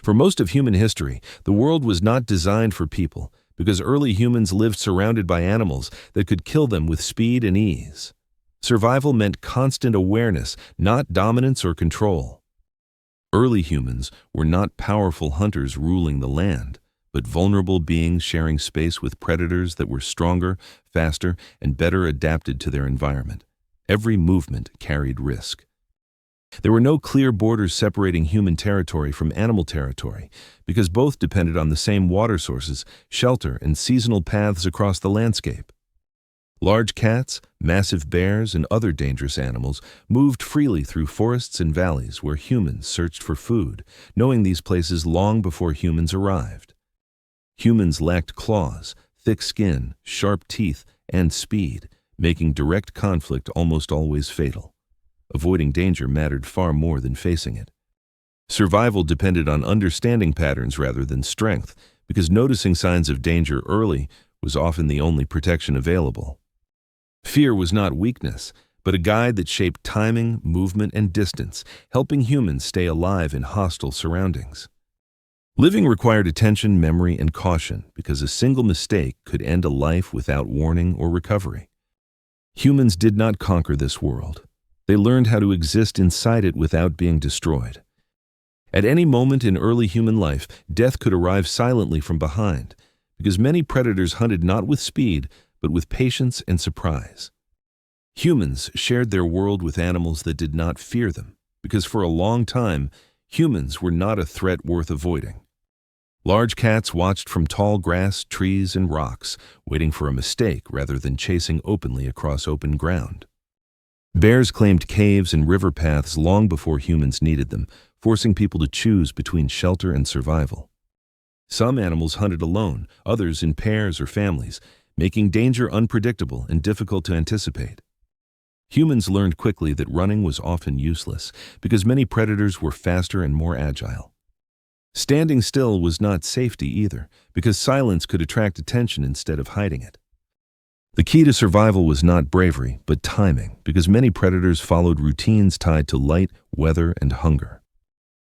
For most of human history, the world was not designed for people because early humans lived surrounded by animals that could kill them with speed and ease. Survival meant constant awareness, not dominance or control. Early humans were not powerful hunters ruling the land, but vulnerable beings sharing space with predators that were stronger, faster, and better adapted to their environment. Every movement carried risk. There were no clear borders separating human territory from animal territory, because both depended on the same water sources, shelter, and seasonal paths across the landscape. Large cats, massive bears, and other dangerous animals moved freely through forests and valleys where humans searched for food, knowing these places long before humans arrived. Humans lacked claws, thick skin, sharp teeth, and speed, making direct conflict almost always fatal. Avoiding danger mattered far more than facing it. Survival depended on understanding patterns rather than strength, because noticing signs of danger early was often the only protection available. Fear was not weakness, but a guide that shaped timing, movement, and distance, helping humans stay alive in hostile surroundings. Living required attention, memory, and caution, because a single mistake could end a life without warning or recovery. Humans did not conquer this world. They learned how to exist inside it without being destroyed. At any moment in early human life, death could arrive silently from behind, because many predators hunted not with speed, but with patience and surprise. Humans shared their world with animals that did not fear them, because for a long time, humans were not a threat worth avoiding. Large cats watched from tall grass, trees, and rocks, waiting for a mistake rather than chasing openly across open ground. Bears claimed caves and river paths long before humans needed them, forcing people to choose between shelter and survival. Some animals hunted alone, others in pairs or families, making danger unpredictable and difficult to anticipate. Humans learned quickly that running was often useless, because many predators were faster and more agile. Standing still was not safety either, because silence could attract attention instead of hiding it. The key to survival was not bravery, but timing, because many predators followed routines tied to light, weather, and hunger.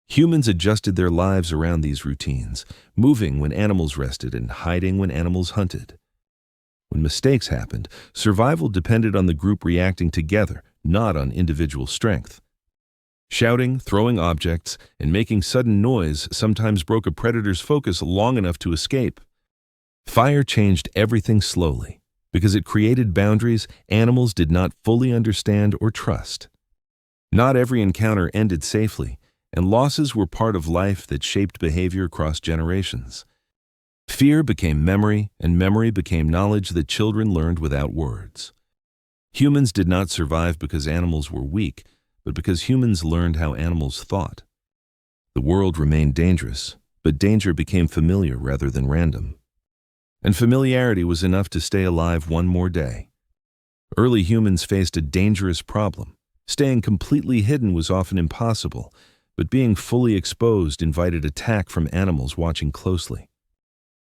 Humans adjusted their lives around these routines, moving when animals rested and hiding when animals hunted. When mistakes happened, survival depended on the group reacting together, not on individual strength. Shouting, throwing objects, and making sudden noise sometimes broke a predator's focus long enough to escape. Fire changed everything slowly. Because it created boundaries animals did not fully understand or trust. Not every encounter ended safely, and losses were part of life that shaped behavior across generations. Fear became memory, and memory became knowledge that children learned without words. Humans did not survive because animals were weak, but because humans learned how animals thought. The world remained dangerous, but danger became familiar rather than random. And familiarity was enough to stay alive one more day. Early humans faced a dangerous problem. Staying completely hidden was often impossible, but being fully exposed invited attack from animals watching closely.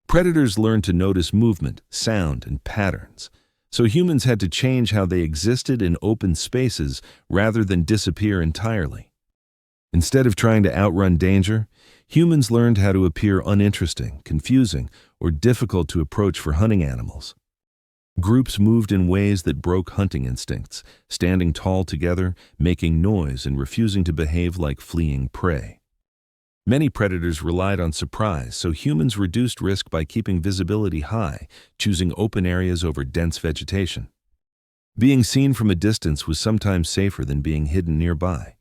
Predators learned to notice movement, sound, and patterns, so humans had to change how they existed in open spaces rather than disappear entirely. Instead of trying to outrun danger, humans learned how to appear uninteresting, confusing, or difficult to approach for hunting animals. Groups moved in ways that broke hunting instincts, standing tall together, making noise, and refusing to behave like fleeing prey. Many predators relied on surprise, so humans reduced risk by keeping visibility high, choosing open areas over dense vegetation. Being seen from a distance was sometimes safer than being hidden nearby,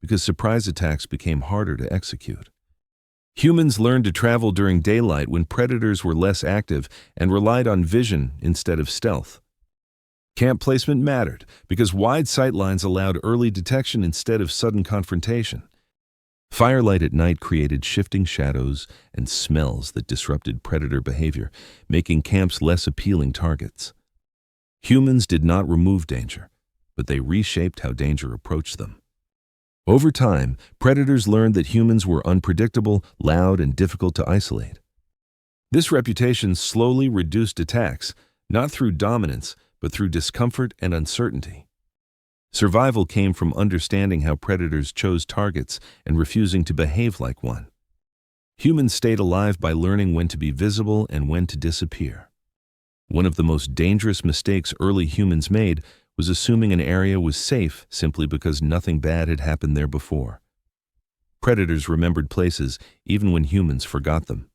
because surprise attacks became harder to execute. Humans learned to travel during daylight when predators were less active and relied on vision instead of stealth. Camp placement mattered because wide sightlines allowed early detection instead of sudden confrontation. Firelight at night created shifting shadows and smells that disrupted predator behavior, making camps less appealing targets. Humans did not remove danger, but they reshaped how danger approached them. Over time, predators learned that humans were unpredictable, loud, and difficult to isolate. This reputation slowly reduced attacks, not through dominance, but through discomfort and uncertainty. Survival came from understanding how predators chose targets and refusing to behave like one. Humans stayed alive by learning when to be visible and when to disappear. One of the most dangerous mistakes early humans made was assuming an area was safe simply because nothing bad had happened there before. Predators remembered places even when humans forgot them.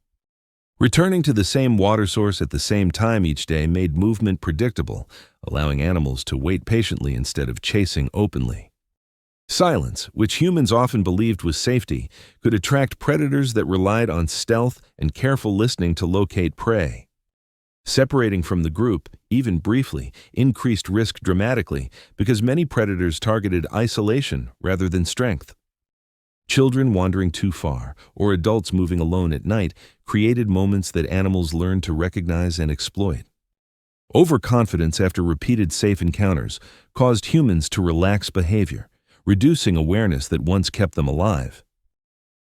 Returning to the same water source at the same time each day made movement predictable, allowing animals to wait patiently instead of chasing openly. Silence, which humans often believed was safety, could attract predators that relied on stealth and careful listening to locate prey. Separating from the group, even briefly, increased risk dramatically because many predators targeted isolation rather than strength. Children wandering too far, or adults moving alone at night, created moments that animals learned to recognize and exploit. Overconfidence after repeated safe encounters caused humans to relax behavior, reducing awareness that once kept them alive.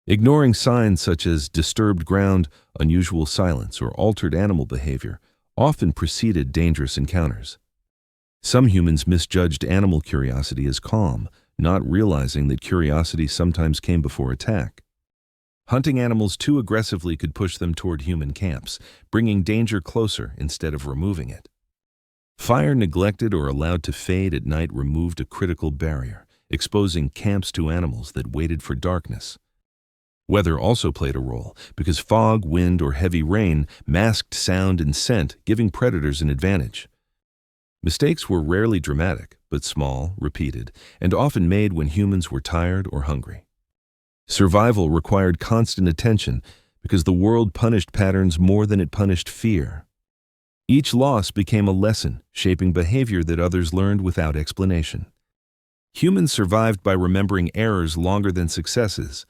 Ignoring signs such as disturbed ground, unusual silence, or altered animal behavior often preceded dangerous encounters. Some humans misjudged animal curiosity as calm, not realizing that curiosity sometimes came before attack. Hunting animals too aggressively could push them toward human camps, bringing danger closer instead of removing it. Fire neglected or allowed to fade at night removed a critical barrier, exposing camps to animals that waited for darkness. Weather also played a role, because fog, wind, or heavy rain masked sound and scent, giving predators an advantage. Mistakes were rarely dramatic, but small, repeated, and often made when humans were tired or hungry. Survival required constant attention because the world punished patterns more than it punished fear. Each loss became a lesson, shaping behavior that others learned without explanation. Humans survived by remembering errors longer than successes.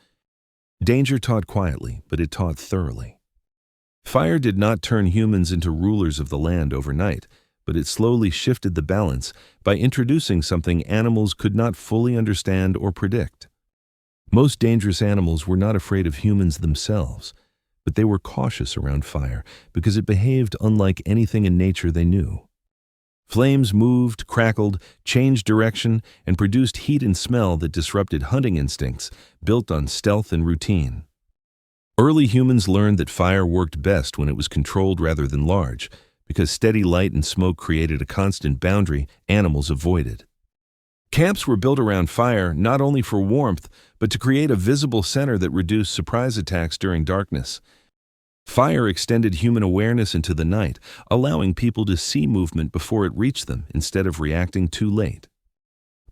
Danger taught quietly, but it taught thoroughly. Fire did not turn humans into rulers of the land overnight, but it slowly shifted the balance by introducing something animals could not fully understand or predict. Most dangerous animals were not afraid of humans themselves, but they were cautious around fire because it behaved unlike anything in nature they knew. Flames moved, crackled, changed direction, and produced heat and smell that disrupted hunting instincts built on stealth and routine. Early humans learned that fire worked best when it was controlled rather than large, because steady light and smoke created a constant boundary animals avoided. Camps were built around fire not only for warmth, but to create a visible center that reduced surprise attacks during darkness. Fire extended human awareness into the night, allowing people to see movement before it reached them instead of reacting too late.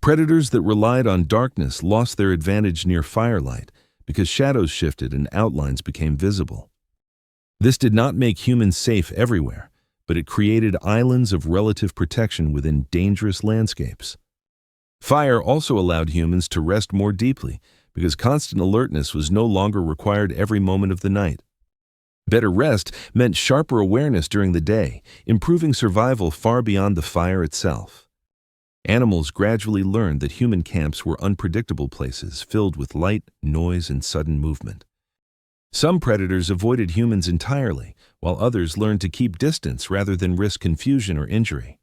Predators that relied on darkness lost their advantage near firelight because shadows shifted and outlines became visible. This did not make humans safe everywhere, but it created islands of relative protection within dangerous landscapes. Fire also allowed humans to rest more deeply because constant alertness was no longer required every moment of the night. Better rest meant sharper awareness during the day, improving survival far beyond the fire itself. Animals gradually learned that human camps were unpredictable places filled with light, noise, and sudden movement. Some predators avoided humans entirely, while others learned to keep distance rather than risk confusion or injury.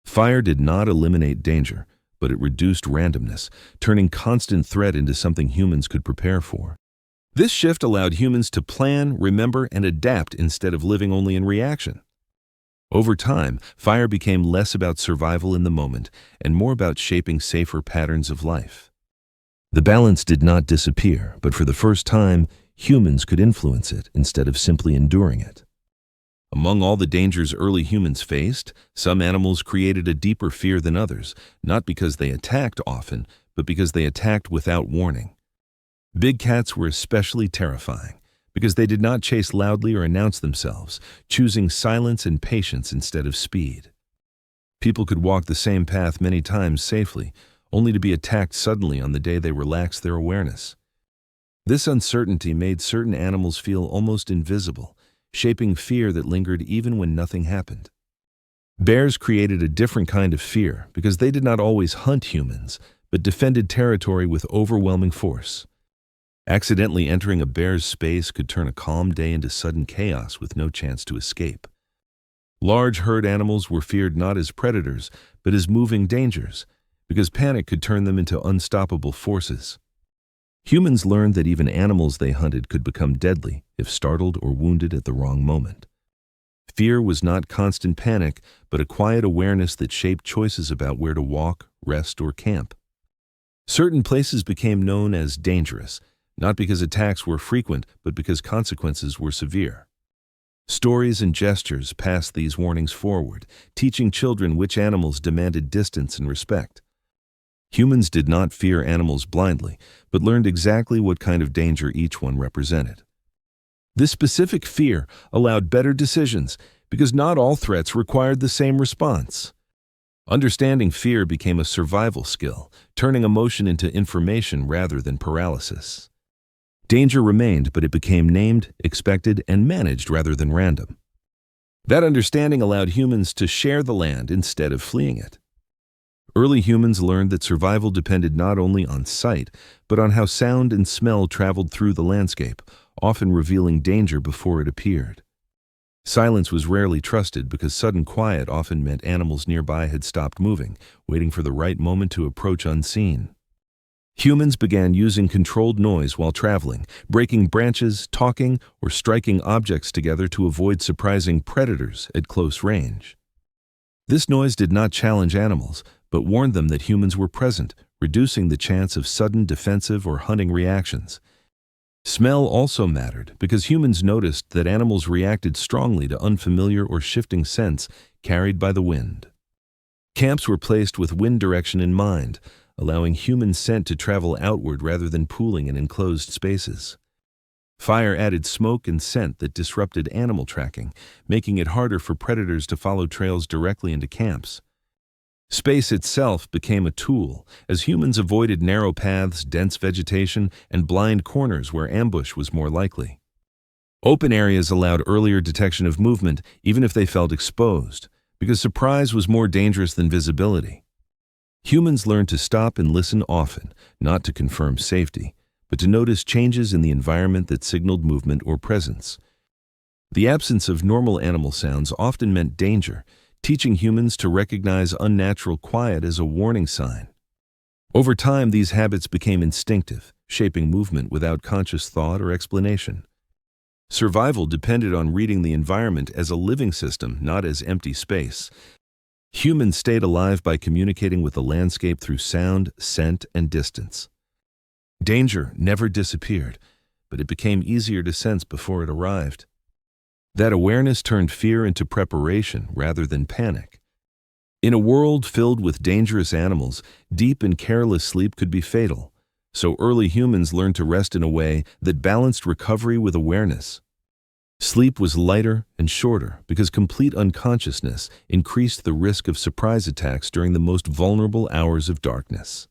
Fire did not eliminate danger, but it reduced randomness, turning constant threat into something humans could prepare for. This shift allowed humans to plan, remember, and adapt instead of living only in reaction. Over time, fire became less about survival in the moment and more about shaping safer patterns of life. The balance did not disappear, but for the first time, humans could influence it instead of simply enduring it. Among all the dangers early humans faced, some animals created a deeper fear than others, not because they attacked often, but because they attacked without warning. Big cats were especially terrifying because they did not chase loudly or announce themselves, choosing silence and patience instead of speed. People could walk the same path many times safely, only to be attacked suddenly on the day they relaxed their awareness. This uncertainty made certain animals feel almost invisible, shaping fear that lingered even when nothing happened. Bears created a different kind of fear because they did not always hunt humans, but defended territory with overwhelming force. Accidentally entering a bear's space could turn a calm day into sudden chaos with no chance to escape. Large herd animals were feared not as predators, but as moving dangers, because panic could turn them into unstoppable forces. Humans learned that even animals they hunted could become deadly if startled or wounded at the wrong moment. Fear was not constant panic, but a quiet awareness that shaped choices about where to walk, rest, or camp. Certain places became known as dangerous, not because attacks were frequent, but because consequences were severe. Stories and gestures passed these warnings forward, teaching children which animals demanded distance and respect. Humans did not fear animals blindly, but learned exactly what kind of danger each one represented. This specific fear allowed better decisions because not all threats required the same response. Understanding fear became a survival skill, turning emotion into information rather than paralysis. Danger remained, but it became named, expected, and managed rather than random. That understanding allowed humans to share the land instead of fleeing it. Early humans learned that survival depended not only on sight, but on how sound and smell traveled through the landscape, often revealing danger before it appeared. Silence was rarely trusted because sudden quiet often meant animals nearby had stopped moving, waiting for the right moment to approach unseen. Humans began using controlled noise while traveling, breaking branches, talking, or striking objects together to avoid surprising predators at close range. This noise did not challenge animals, but warned them that humans were present, reducing the chance of sudden defensive or hunting reactions. Smell also mattered because humans noticed that animals reacted strongly to unfamiliar or shifting scents carried by the wind. Camps were placed with wind direction in mind, allowing human scent to travel outward rather than pooling in enclosed spaces. Fire added smoke and scent that disrupted animal tracking, making it harder for predators to follow trails directly into camps. Space itself became a tool, as humans avoided narrow paths, dense vegetation, and blind corners where ambush was more likely. Open areas allowed earlier detection of movement, even if they felt exposed, because surprise was more dangerous than visibility. Humans learned to stop and listen often, not to confirm safety, but to notice changes in the environment that signaled movement or presence. The absence of normal animal sounds often meant danger, teaching humans to recognize unnatural quiet as a warning sign. Over time, these habits became instinctive, shaping movement without conscious thought or explanation. Survival depended on reading the environment as a living system, not as empty space. Humans stayed alive by communicating with the landscape through sound, scent, and distance. Danger never disappeared, but it became easier to sense before it arrived. That awareness turned fear into preparation rather than panic. In a world filled with dangerous animals, deep and careless sleep could be fatal, so early humans learned to rest in a way that balanced recovery with awareness. Sleep was lighter and shorter because complete unconsciousness increased the risk of surprise attacks during the most vulnerable hours of darkness.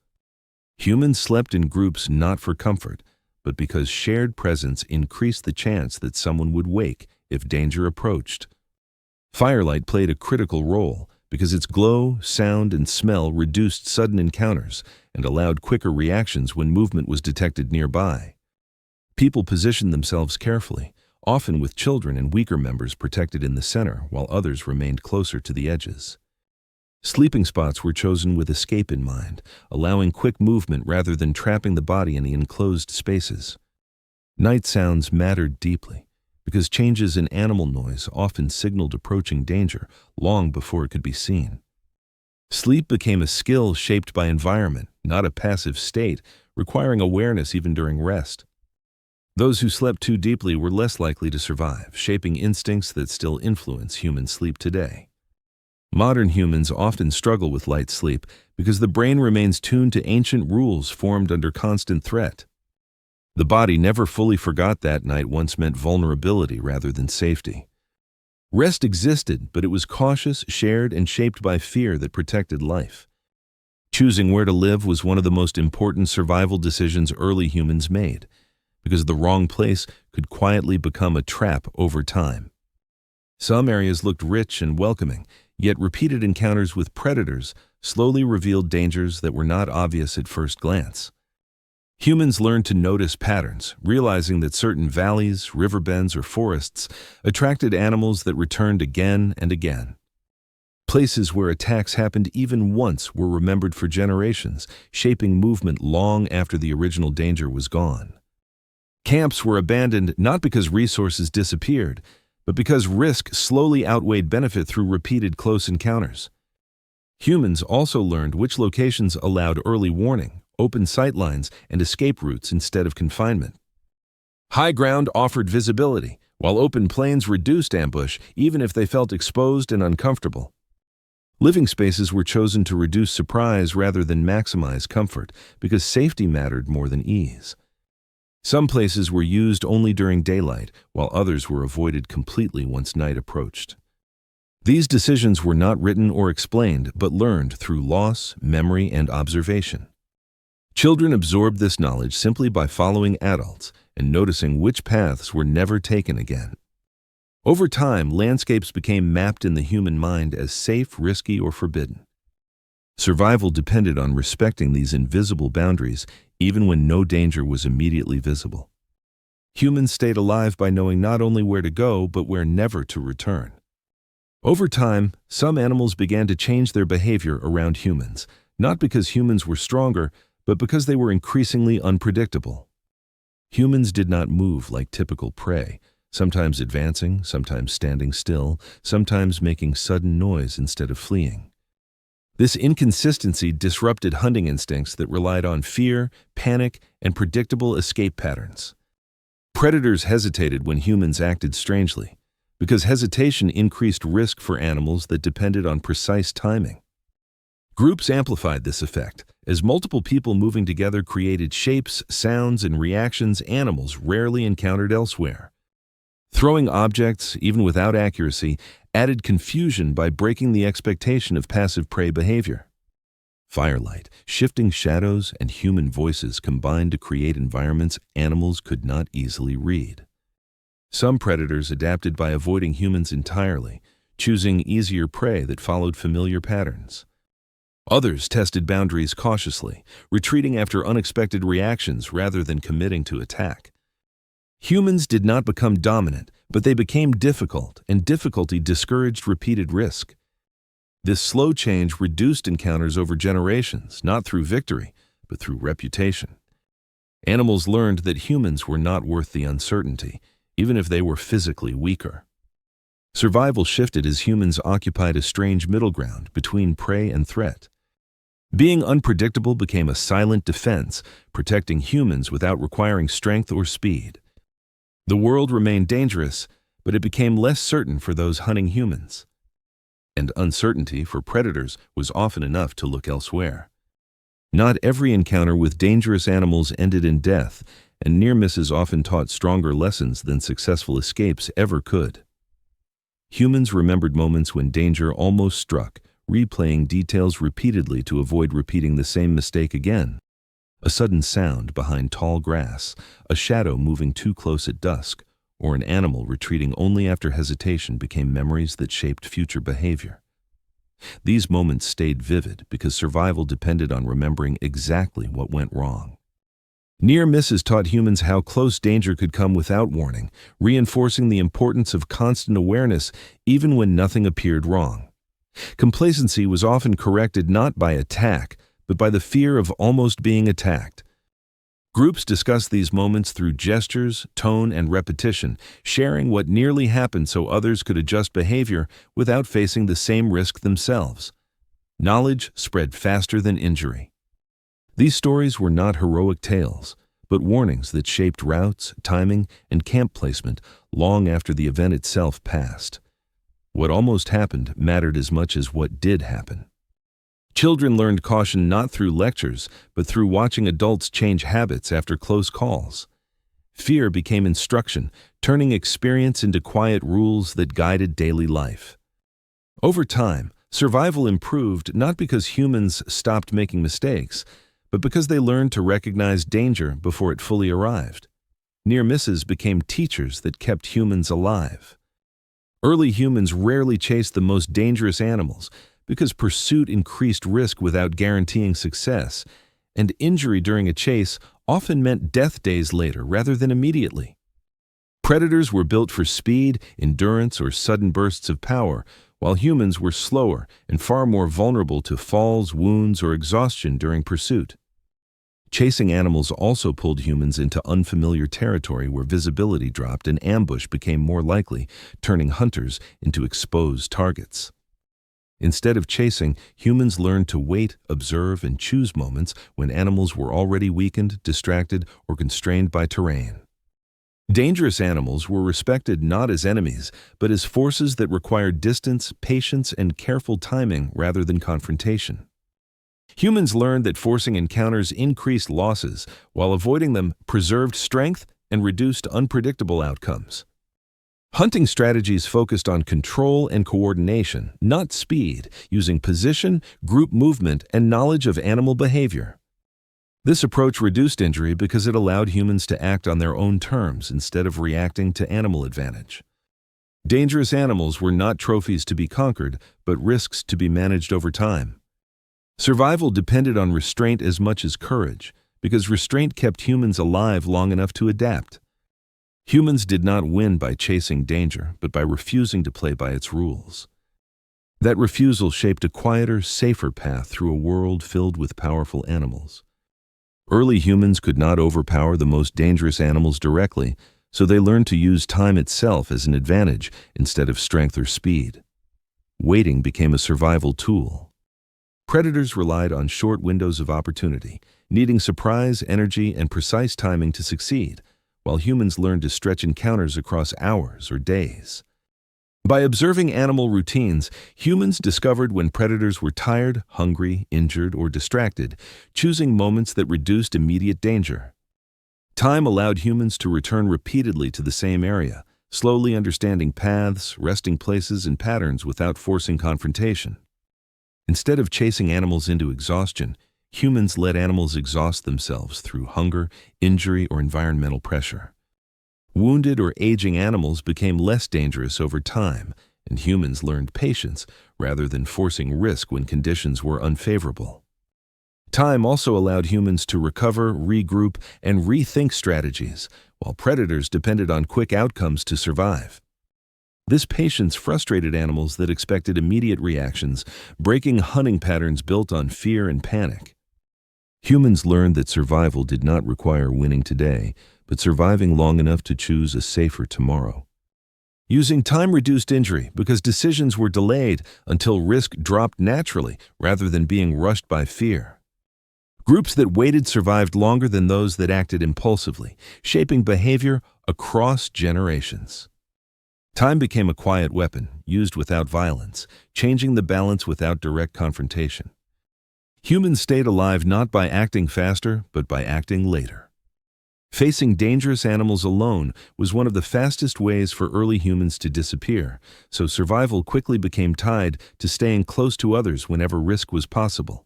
Humans slept in groups not for comfort, but because shared presence increased the chance that someone would wake if danger approached. Firelight played a critical role because its glow, sound, and smell reduced sudden encounters and allowed quicker reactions when movement was detected nearby. People positioned themselves carefully, often with children and weaker members protected in the center while others remained closer to the edges. Sleeping spots were chosen with escape in mind, allowing quick movement rather than trapping the body in the enclosed spaces. Night sounds mattered deeply, because changes in animal noise often signaled approaching danger long before it could be seen. Sleep became a skill shaped by environment, not a passive state, requiring awareness even during rest. Those who slept too deeply were less likely to survive, shaping instincts that still influence human sleep today. Modern humans often struggle with light sleep because the brain remains tuned to ancient rules formed under constant threat. The body never fully forgot that night once meant vulnerability rather than safety. Rest existed, but it was cautious, shared, and shaped by fear that protected life. Choosing where to live was one of the most important survival decisions early humans made, because the wrong place could quietly become a trap over time. Some areas looked rich and welcoming, yet repeated encounters with predators slowly revealed dangers that were not obvious at first glance. Humans learned to notice patterns, realizing that certain valleys, riverbends, or forests attracted animals that returned again and again. Places where attacks happened even once were remembered for generations, shaping movement long after the original danger was gone. Camps were abandoned not because resources disappeared, but because risk slowly outweighed benefit through repeated close encounters. Humans also learned which locations allowed early warning, open sightlines, and escape routes instead of confinement. High ground offered visibility, while open plains reduced ambush even if they felt exposed and uncomfortable. Living spaces were chosen to reduce surprise rather than maximize comfort because safety mattered more than ease. Some places were used only during daylight, while others were avoided completely once night approached. These decisions were not written or explained, but learned through loss, memory, and observation. Children absorbed this knowledge simply by following adults and noticing which paths were never taken again. Over time, landscapes became mapped in the human mind as safe, risky, or forbidden. Survival depended on respecting these invisible boundaries, even when no danger was immediately visible. Humans stayed alive by knowing not only where to go, but where never to return. Over time, some animals began to change their behavior around humans, not because humans were stronger, but because they were increasingly unpredictable. Humans did not move like typical prey, sometimes advancing, sometimes standing still, sometimes making sudden noise instead of fleeing. This inconsistency disrupted hunting instincts that relied on fear, panic, and predictable escape patterns. Predators hesitated when humans acted strangely, because hesitation increased risk for animals that depended on precise timing. Groups amplified this effect, as multiple people moving together created shapes, sounds, and reactions animals rarely encountered elsewhere. Throwing objects, even without accuracy, added confusion by breaking the expectation of passive prey behavior. Firelight, shifting shadows, and human voices combined to create environments animals could not easily read. Some predators adapted by avoiding humans entirely, choosing easier prey that followed familiar patterns. Others tested boundaries cautiously, retreating after unexpected reactions rather than committing to attack. Humans did not become dominant, but they became difficult, and difficulty discouraged repeated risk. This slow change reduced encounters over generations, not through victory, but through reputation. Animals learned that humans were not worth the uncertainty, even if they were physically weaker. Survival shifted as humans occupied a strange middle ground between prey and threat. Being unpredictable became a silent defense, protecting humans without requiring strength or speed. The world remained dangerous, but it became less certain for those hunting humans. And uncertainty for predators was often enough to look elsewhere. Not every encounter with dangerous animals ended in death, and near misses often taught stronger lessons than successful escapes ever could. Humans remembered moments when danger almost struck, replaying details repeatedly to avoid repeating the same mistake again. A sudden sound behind tall grass, a shadow moving too close at dusk, or an animal retreating only after hesitation became memories that shaped future behavior. These moments stayed vivid because survival depended on remembering exactly what went wrong. Near misses taught humans how close danger could come without warning, reinforcing the importance of constant awareness even when nothing appeared wrong. Complacency was often corrected not by attack, but by the fear of almost being attacked. Groups discussed these moments through gestures, tone, and repetition, sharing what nearly happened so others could adjust behavior without facing the same risk themselves. Knowledge spread faster than injury. These stories were not heroic tales, but warnings that shaped routes, timing, and camp placement long after the event itself passed. What almost happened mattered as much as what did happen. Children learned caution not through lectures, but through watching adults change habits after close calls. Fear became instruction, turning experience into quiet rules that guided daily life. Over time, survival improved not because humans stopped making mistakes, but because they learned to recognize danger before it fully arrived. Near misses became teachers that kept humans alive. Early humans rarely chased the most dangerous animals because pursuit increased risk without guaranteeing success, and injury during a chase often meant death days later rather than immediately. Predators were built for speed, endurance, or sudden bursts of power, while humans were slower and far more vulnerable to falls, wounds, or exhaustion during pursuit. Chasing animals also pulled humans into unfamiliar territory where visibility dropped and ambush became more likely, turning hunters into exposed targets. Instead of chasing, humans learned to wait, observe, and choose moments when animals were already weakened, distracted, or constrained by terrain. Dangerous animals were respected not as enemies, but as forces that required distance, patience, and careful timing rather than confrontation. Humans learned that forcing encounters increased losses, while avoiding them preserved strength and reduced unpredictable outcomes. Hunting strategies focused on control and coordination, not speed, using position, group movement, and knowledge of animal behavior. This approach reduced injury because it allowed humans to act on their own terms instead of reacting to animal advantage. Dangerous animals were not trophies to be conquered, but risks to be managed over time. Survival depended on restraint as much as courage, because restraint kept humans alive long enough to adapt. Humans did not win by chasing danger, but by refusing to play by its rules. That refusal shaped a quieter, safer path through a world filled with powerful animals. Early humans could not overpower the most dangerous animals directly, so they learned to use time itself as an advantage instead of strength or speed. Waiting became a survival tool. Predators relied on short windows of opportunity, needing surprise, energy, and precise timing to succeed, while humans learned to stretch encounters across hours or days. By observing animal routines, humans discovered when predators were tired, hungry, injured, or distracted, choosing moments that reduced immediate danger. Time allowed humans to return repeatedly to the same area, slowly understanding paths, resting places, and patterns without forcing confrontation. Instead of chasing animals into exhaustion, humans let animals exhaust themselves through hunger, injury, or environmental pressure. Wounded or aging animals became less dangerous over time, and humans learned patience rather than forcing risk when conditions were unfavorable. Time also allowed humans to recover, regroup, and rethink strategies, while predators depended on quick outcomes to survive. This patience frustrated animals that expected immediate reactions, breaking hunting patterns built on fear and panic. Humans learned that survival did not require winning today, but surviving long enough to choose a safer tomorrow. Using time reduced injury because decisions were delayed until risk dropped naturally rather than being rushed by fear. Groups that waited survived longer than those that acted impulsively, shaping behavior across generations. Time became a quiet weapon, used without violence, changing the balance without direct confrontation. Humans stayed alive not by acting faster, but by acting later. Facing dangerous animals alone was one of the fastest ways for early humans to disappear, so survival quickly became tied to staying close to others whenever risk was possible.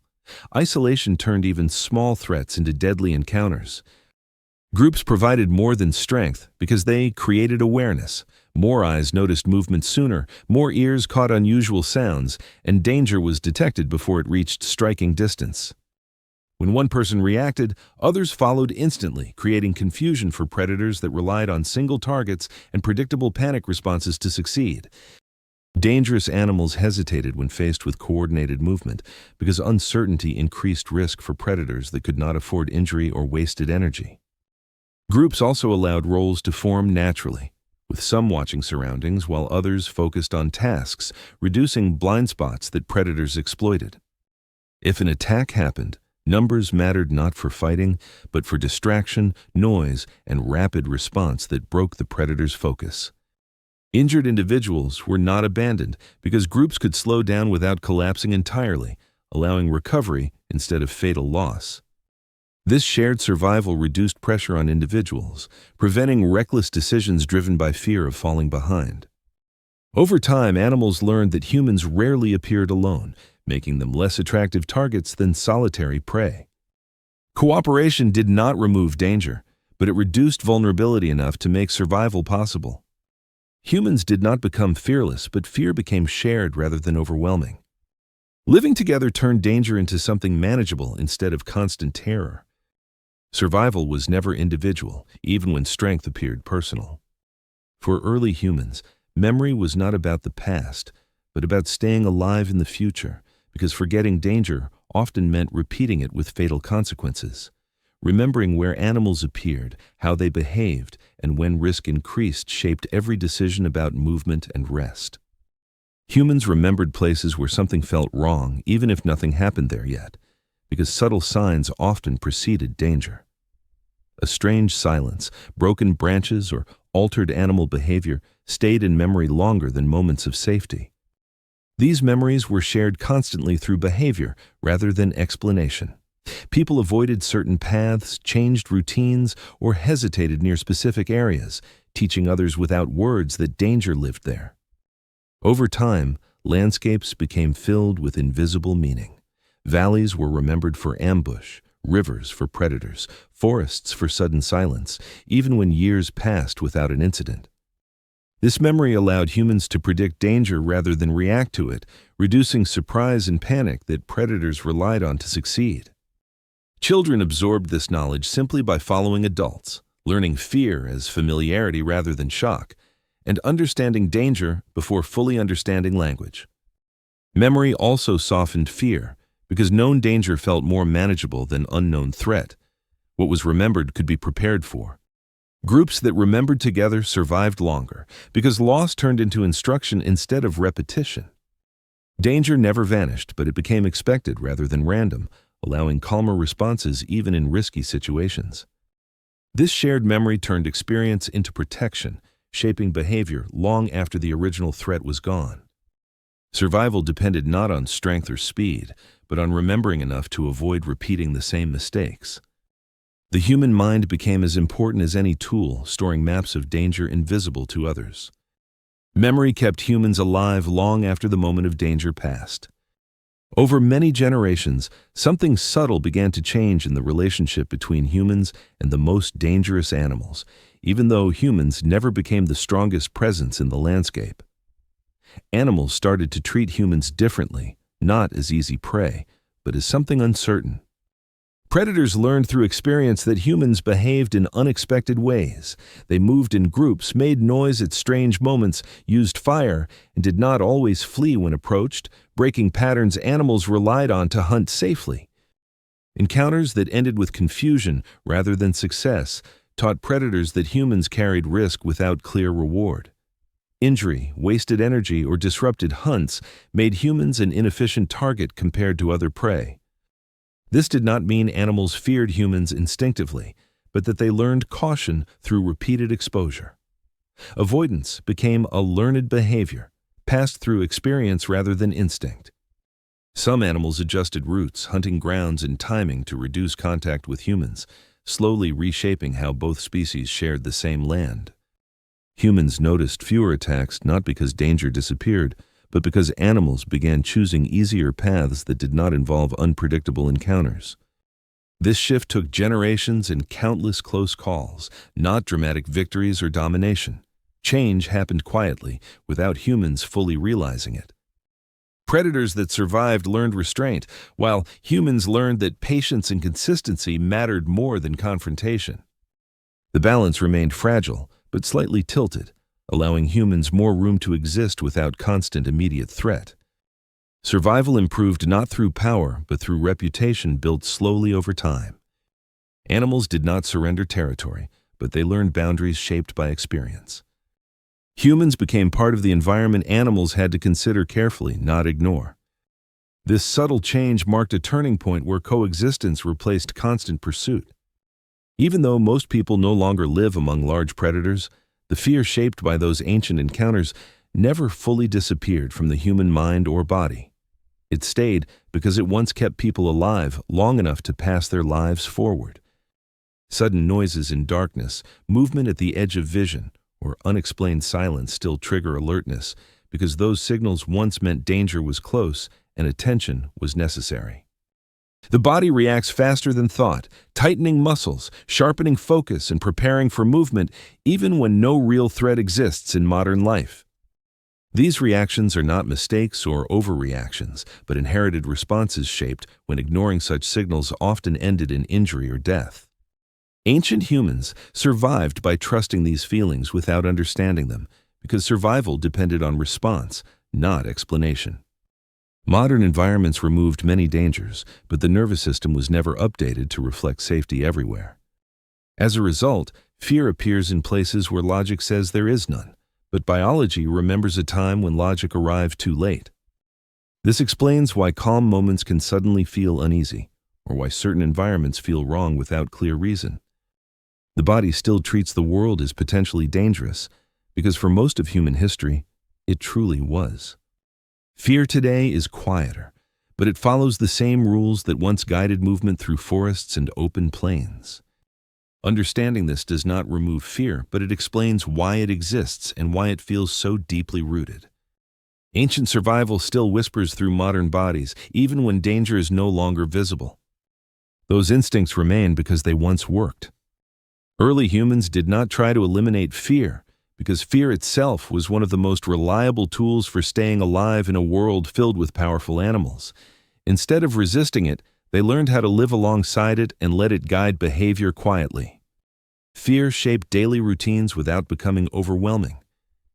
Isolation turned even small threats into deadly encounters. Groups provided more than strength because they created awareness. More eyes noticed movement sooner, more ears caught unusual sounds, and danger was detected before it reached striking distance. When one person reacted, others followed instantly, creating confusion for predators that relied on single targets and predictable panic responses to succeed. Dangerous animals hesitated when faced with coordinated movement because uncertainty increased risk for predators that could not afford injury or wasted energy. Groups also allowed roles to form naturally, with some watching surroundings while others focused on tasks, reducing blind spots that predators exploited. If an attack happened, numbers mattered not for fighting, but for distraction, noise, and rapid response that broke the predator's focus. Injured individuals were not abandoned because groups could slow down without collapsing entirely, allowing recovery instead of fatal loss. This shared survival reduced pressure on individuals, preventing reckless decisions driven by fear of falling behind. Over time, animals learned that humans rarely appeared alone, making them less attractive targets than solitary prey. Cooperation did not remove danger, but it reduced vulnerability enough to make survival possible. Humans did not become fearless, but fear became shared rather than overwhelming. Living together turned danger into something manageable instead of constant terror. Survival was never individual, even when strength appeared personal. For early humans, memory was not about the past, but about staying alive in the future, because forgetting danger often meant repeating it with fatal consequences. Remembering where animals appeared, how they behaved, and when risk increased shaped every decision about movement and rest. Humans remembered places where something felt wrong, even if nothing happened there yet, because subtle signs often preceded danger. A strange silence, broken branches, or altered animal behavior stayed in memory longer than moments of safety. These memories were shared constantly through behavior rather than explanation. People avoided certain paths, changed routines, or hesitated near specific areas, teaching others without words that danger lived there. Over time, landscapes became filled with invisible meaning. Valleys were remembered for ambush, rivers for predators, forests for sudden silence, even when years passed without an incident. This memory allowed humans to predict danger rather than react to it, reducing surprise and panic that predators relied on to succeed. Children absorbed this knowledge simply by following adults, learning fear as familiarity rather than shock, and understanding danger before fully understanding language. Memory also softened fear, because known danger felt more manageable than unknown threat. What was remembered could be prepared for. Groups that remembered together survived longer, because loss turned into instruction instead of repetition. Danger never vanished, but it became expected rather than random, allowing calmer responses even in risky situations. This shared memory turned experience into protection, shaping behavior long after the original threat was gone. Survival depended not on strength or speed, but on remembering enough to avoid repeating the same mistakes. The human mind became as important as any tool, storing maps of danger invisible to others. Memory kept humans alive long after the moment of danger passed. Over many generations, something subtle began to change in the relationship between humans and the most dangerous animals, even though humans never became the strongest presence in the landscape. Animals started to treat humans differently, not as easy prey, but as something uncertain. Predators learned through experience that humans behaved in unexpected ways. They moved in groups, made noise at strange moments, used fire, and did not always flee when approached, breaking patterns animals relied on to hunt safely. Encounters that ended with confusion rather than success taught predators that humans carried risk without clear reward. Injury, wasted energy, or disrupted hunts made humans an inefficient target compared to other prey. This did not mean animals feared humans instinctively, but that they learned caution through repeated exposure. Avoidance became a learned behavior, passed through experience rather than instinct. Some animals adjusted routes, hunting grounds, and timing to reduce contact with humans, slowly reshaping how both species shared the same land. Humans noticed fewer attacks not because danger disappeared, but because animals began choosing easier paths that did not involve unpredictable encounters. This shift took generations and countless close calls, not dramatic victories or domination. Change happened quietly, without humans fully realizing it. Predators that survived learned restraint, while humans learned that patience and consistency mattered more than confrontation. The balance remained fragile, but slightly tilted, allowing humans more room to exist without constant immediate threat. Survival improved not through power, but through reputation built slowly over time. Animals did not surrender territory, but they learned boundaries shaped by experience. Humans became part of the environment animals had to consider carefully, not ignore. This subtle change marked a turning point where coexistence replaced constant pursuit. Even though most people no longer live among large predators, the fear shaped by those ancient encounters never fully disappeared from the human mind or body. It stayed because it once kept people alive long enough to pass their lives forward. Sudden noises in darkness, movement at the edge of vision, or unexplained silence still trigger alertness because those signals once meant danger was close and attention was necessary. The body reacts faster than thought, tightening muscles, sharpening focus, and preparing for movement even when no real threat exists in modern life. These reactions are not mistakes or overreactions, but inherited responses shaped when ignoring such signals often ended in injury or death. Ancient humans survived by trusting these feelings without understanding them, because survival depended on response, not explanation. Modern environments removed many dangers, but the nervous system was never updated to reflect safety everywhere. As a result, fear appears in places where logic says there is none, but biology remembers a time when logic arrived too late. This explains why calm moments can suddenly feel uneasy, or why certain environments feel wrong without clear reason. The body still treats the world as potentially dangerous, because for most of human history, it truly was. Fear today is quieter, but it follows the same rules that once guided movement through forests and open plains. Understanding this does not remove fear, but it explains why it exists and why it feels so deeply rooted. Ancient survival still whispers through modern bodies, even when danger is no longer visible. Those instincts remain because they once worked. Early humans did not try to eliminate fear, because fear itself was one of the most reliable tools for staying alive in a world filled with powerful animals. Instead of resisting it, they learned how to live alongside it and let it guide behavior quietly. Fear shaped daily routines without becoming overwhelming.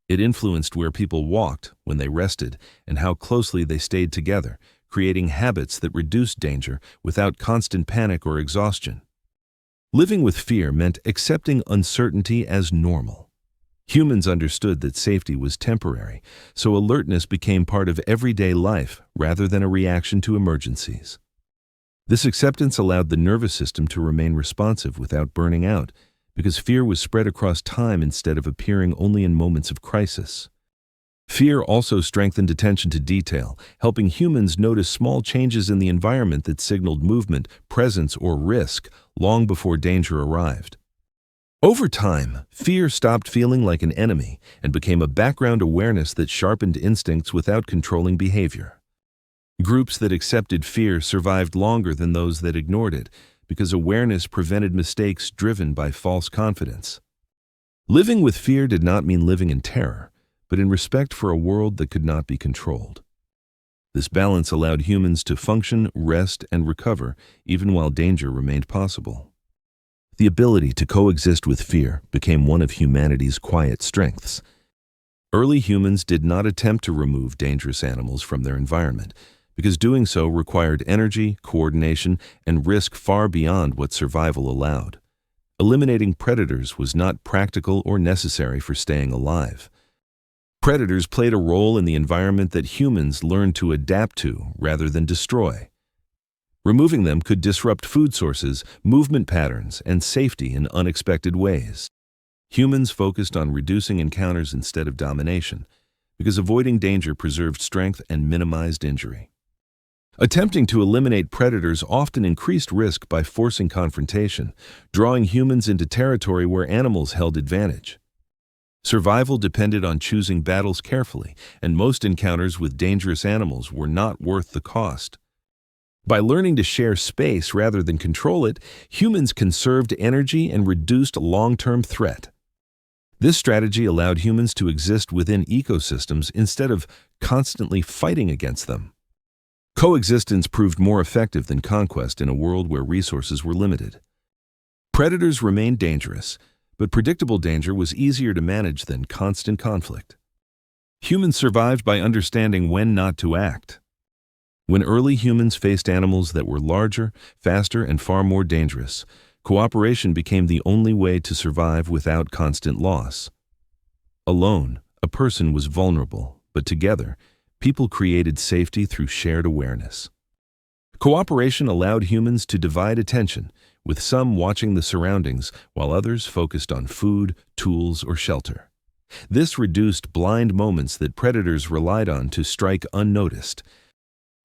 It influenced where people walked, when they rested, and how closely they stayed together, creating habits that reduced danger without constant panic or exhaustion. Living with fear meant accepting uncertainty as normal. Humans understood that safety was temporary, so alertness became part of everyday life rather than a reaction to emergencies. This acceptance allowed the nervous system to remain responsive without burning out, because fear was spread across time instead of appearing only in moments of crisis. Fear also strengthened attention to detail, helping humans notice small changes in the environment that signaled movement, presence, or risk long before danger arrived. Over time, fear stopped feeling like an enemy and became a background awareness that sharpened instincts without controlling behavior. Groups that accepted fear survived longer than those that ignored it, because awareness prevented mistakes driven by false confidence. Living with fear did not mean living in terror, but in respect for a world that could not be controlled. This balance allowed humans to function, rest, and recover, even while danger remained possible. The ability to coexist with fear became one of humanity's quiet strengths. Early humans did not attempt to remove dangerous animals from their environment, because doing so required energy, coordination, and risk far beyond what survival allowed. Eliminating predators was not practical or necessary for staying alive. Predators played a role in the environment that humans learned to adapt to rather than destroy. Removing them could disrupt food sources, movement patterns, and safety in unexpected ways. Humans focused on reducing encounters instead of domination, because avoiding danger preserved strength and minimized injury. Attempting to eliminate predators often increased risk by forcing confrontation, drawing humans into territory where animals held advantage. Survival depended on choosing battles carefully, and most encounters with dangerous animals were not worth the cost. By learning to share space rather than control it, humans conserved energy and reduced long-term threat. This strategy allowed humans to exist within ecosystems instead of constantly fighting against them. Coexistence proved more effective than conquest in a world where resources were limited. Predators remained dangerous, but predictable danger was easier to manage than constant conflict. Humans survived by understanding when not to act. When early humans faced animals that were larger, faster, and far more dangerous, cooperation became the only way to survive without constant loss. Alone, a person was vulnerable, but together, people created safety through shared awareness. Cooperation allowed humans to divide attention, with some watching the surroundings while others focused on food, tools, or shelter. This reduced blind moments that predators relied on to strike unnoticed.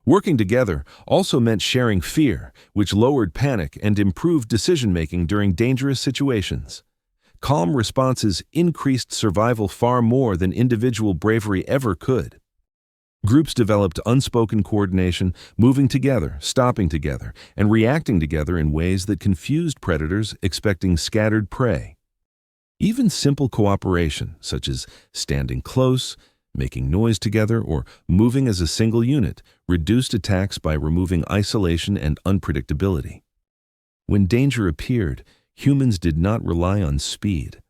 Working together also meant sharing fear, which lowered panic and improved decision-making during dangerous situations. Calm responses increased survival far more than individual bravery ever could. Groups developed unspoken coordination, moving together, stopping together, and reacting together in ways that confused predators expecting scattered prey. Even simple cooperation, such as standing close, making noise together, or moving as a single unit, reduced attacks by removing isolation and unpredictability. When danger appeared, humans did not rely on speed,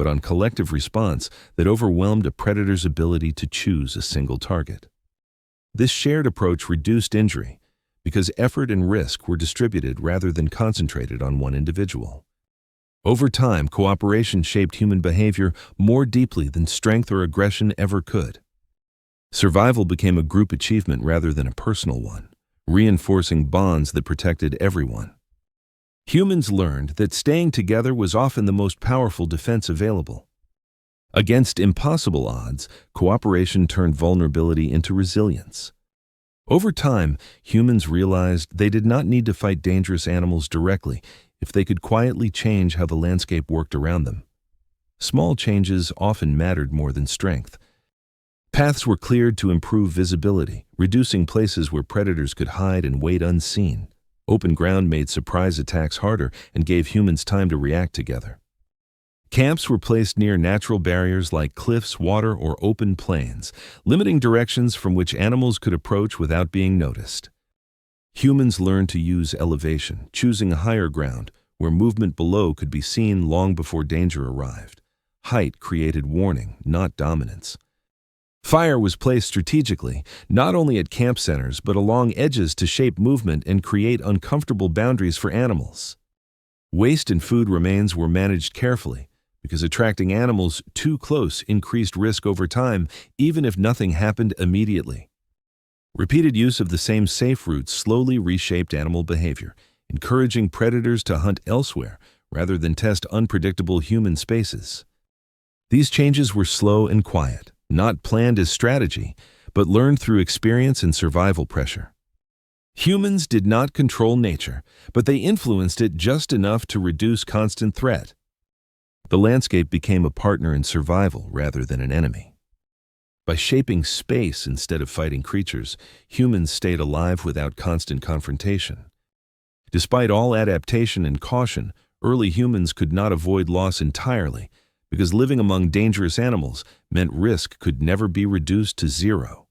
but on collective response that overwhelmed a predator's ability to choose a single target. This shared approach reduced injury because effort and risk were distributed rather than concentrated on one individual. Over time, cooperation shaped human behavior more deeply than strength or aggression ever could. Survival became a group achievement rather than a personal one, reinforcing bonds that protected everyone. Humans learned that staying together was often the most powerful defense available. Against impossible odds, cooperation turned vulnerability into resilience. Over time, humans realized they did not need to fight dangerous animals directly if they could quietly change how the landscape worked around them. Small changes often mattered more than strength. Paths were cleared to improve visibility, reducing places where predators could hide and wait unseen. Open ground made surprise attacks harder and gave humans time to react together. Camps were placed near natural barriers like cliffs, water, or open plains, limiting directions from which animals could approach without being noticed. Humans learned to use elevation, choosing a higher ground where movement below could be seen long before danger arrived. Height created warning, not dominance. Fire was placed strategically, not only at camp centers but along edges to shape movement and create uncomfortable boundaries for animals. Waste and food remains were managed carefully, because attracting animals too close increased risk over time, even if nothing happened immediately. Repeated use of the same safe routes slowly reshaped animal behavior, encouraging predators to hunt elsewhere rather than test unpredictable human spaces. These changes were slow and quiet, not planned as strategy, but learned through experience and survival pressure. Humans did not control nature, but they influenced it just enough to reduce constant threat. The landscape became a partner in survival rather than an enemy. By shaping space instead of fighting creatures, humans stayed alive without constant confrontation. Despite all adaptation and caution, early humans could not avoid loss entirely, because living among dangerous animals meant risk could never be reduced to zero.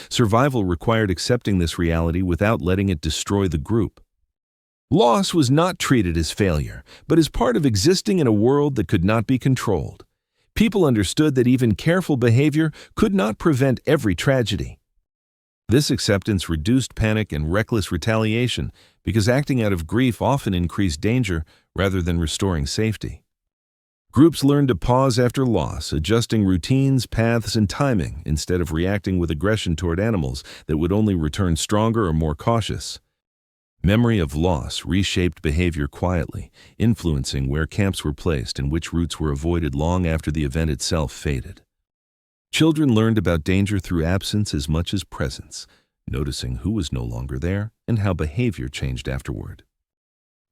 Survival required accepting this reality without letting it destroy the group. Loss was not treated as failure, but as part of existing in a world that could not be controlled. People understood that even careful behavior could not prevent every tragedy. This acceptance reduced panic and reckless retaliation because acting out of grief often increased danger rather than restoring safety. Groups learned to pause after loss, adjusting routines, paths, and timing instead of reacting with aggression toward animals that would only return stronger or more cautious. Memory of loss reshaped behavior quietly, influencing where camps were placed and which routes were avoided long after the event itself faded. Children learned about danger through absence as much as presence, noticing who was no longer there and how behavior changed afterward.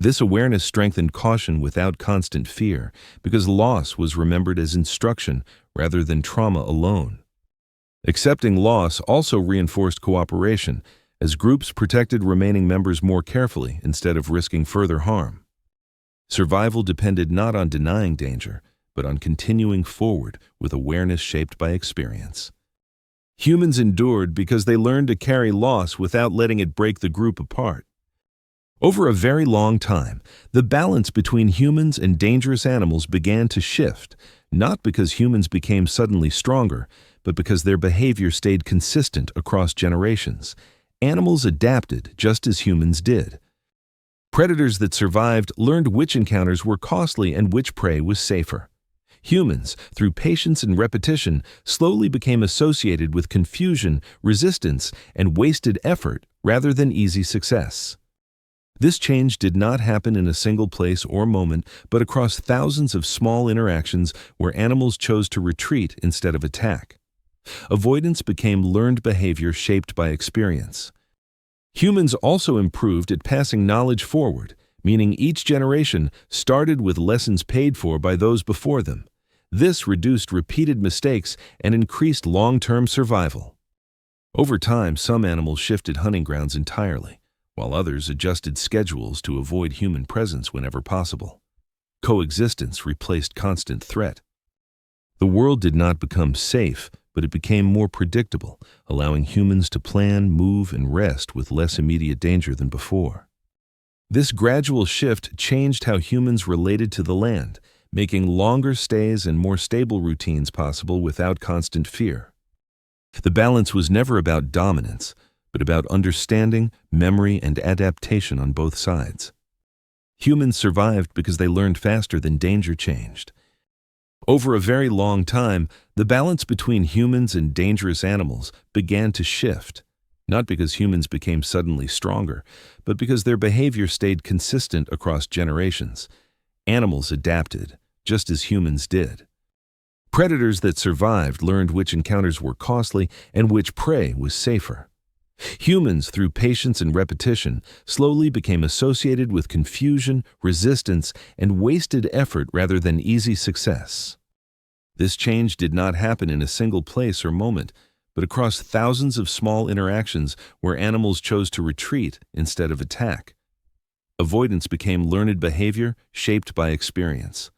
This awareness strengthened caution without constant fear, because loss was remembered as instruction rather than trauma alone. Accepting loss also reinforced cooperation, as groups protected remaining members more carefully instead of risking further harm. Survival depended not on denying danger, but on continuing forward with awareness shaped by experience. Humans endured because they learned to carry loss without letting it break the group apart. Over a very long time, the balance between humans and dangerous animals began to shift, not because humans became suddenly stronger, but because their behavior stayed consistent across generations. Animals adapted just as humans did. Predators that survived learned which encounters were costly and which prey was safer. Humans, through patience and repetition, slowly became associated with confusion, resistance, and wasted effort rather than easy success. This change did not happen in a single place or moment, but across thousands of small interactions where animals chose to retreat instead of attack. Avoidance became learned behavior shaped by experience. Humans also improved at passing knowledge forward, meaning each generation started with lessons paid for by those before them. This reduced repeated mistakes and increased long-term survival. Over time, some animals shifted hunting grounds entirely, while others adjusted schedules to avoid human presence whenever possible. Coexistence replaced constant threat. The world did not become safe, but it became more predictable, allowing humans to plan, move, and rest with less immediate danger than before. This gradual shift changed how humans related to the land, making longer stays and more stable routines possible without constant fear. The balance was never about dominance, but about understanding, memory, and adaptation on both sides. Humans survived because they learned faster than danger changed. Over a very long time, the balance between humans and dangerous animals began to shift, not because humans became suddenly stronger, but because their behavior stayed consistent across generations. Animals adapted, just as humans did. Predators that survived learned which encounters were costly and which prey was safer. Humans, through patience and repetition, slowly became associated with confusion, resistance, and wasted effort rather than easy success. This change did not happen in a single place or moment, but across thousands of small interactions where animals chose to retreat instead of attack. Avoidance became learned behavior shaped by experience.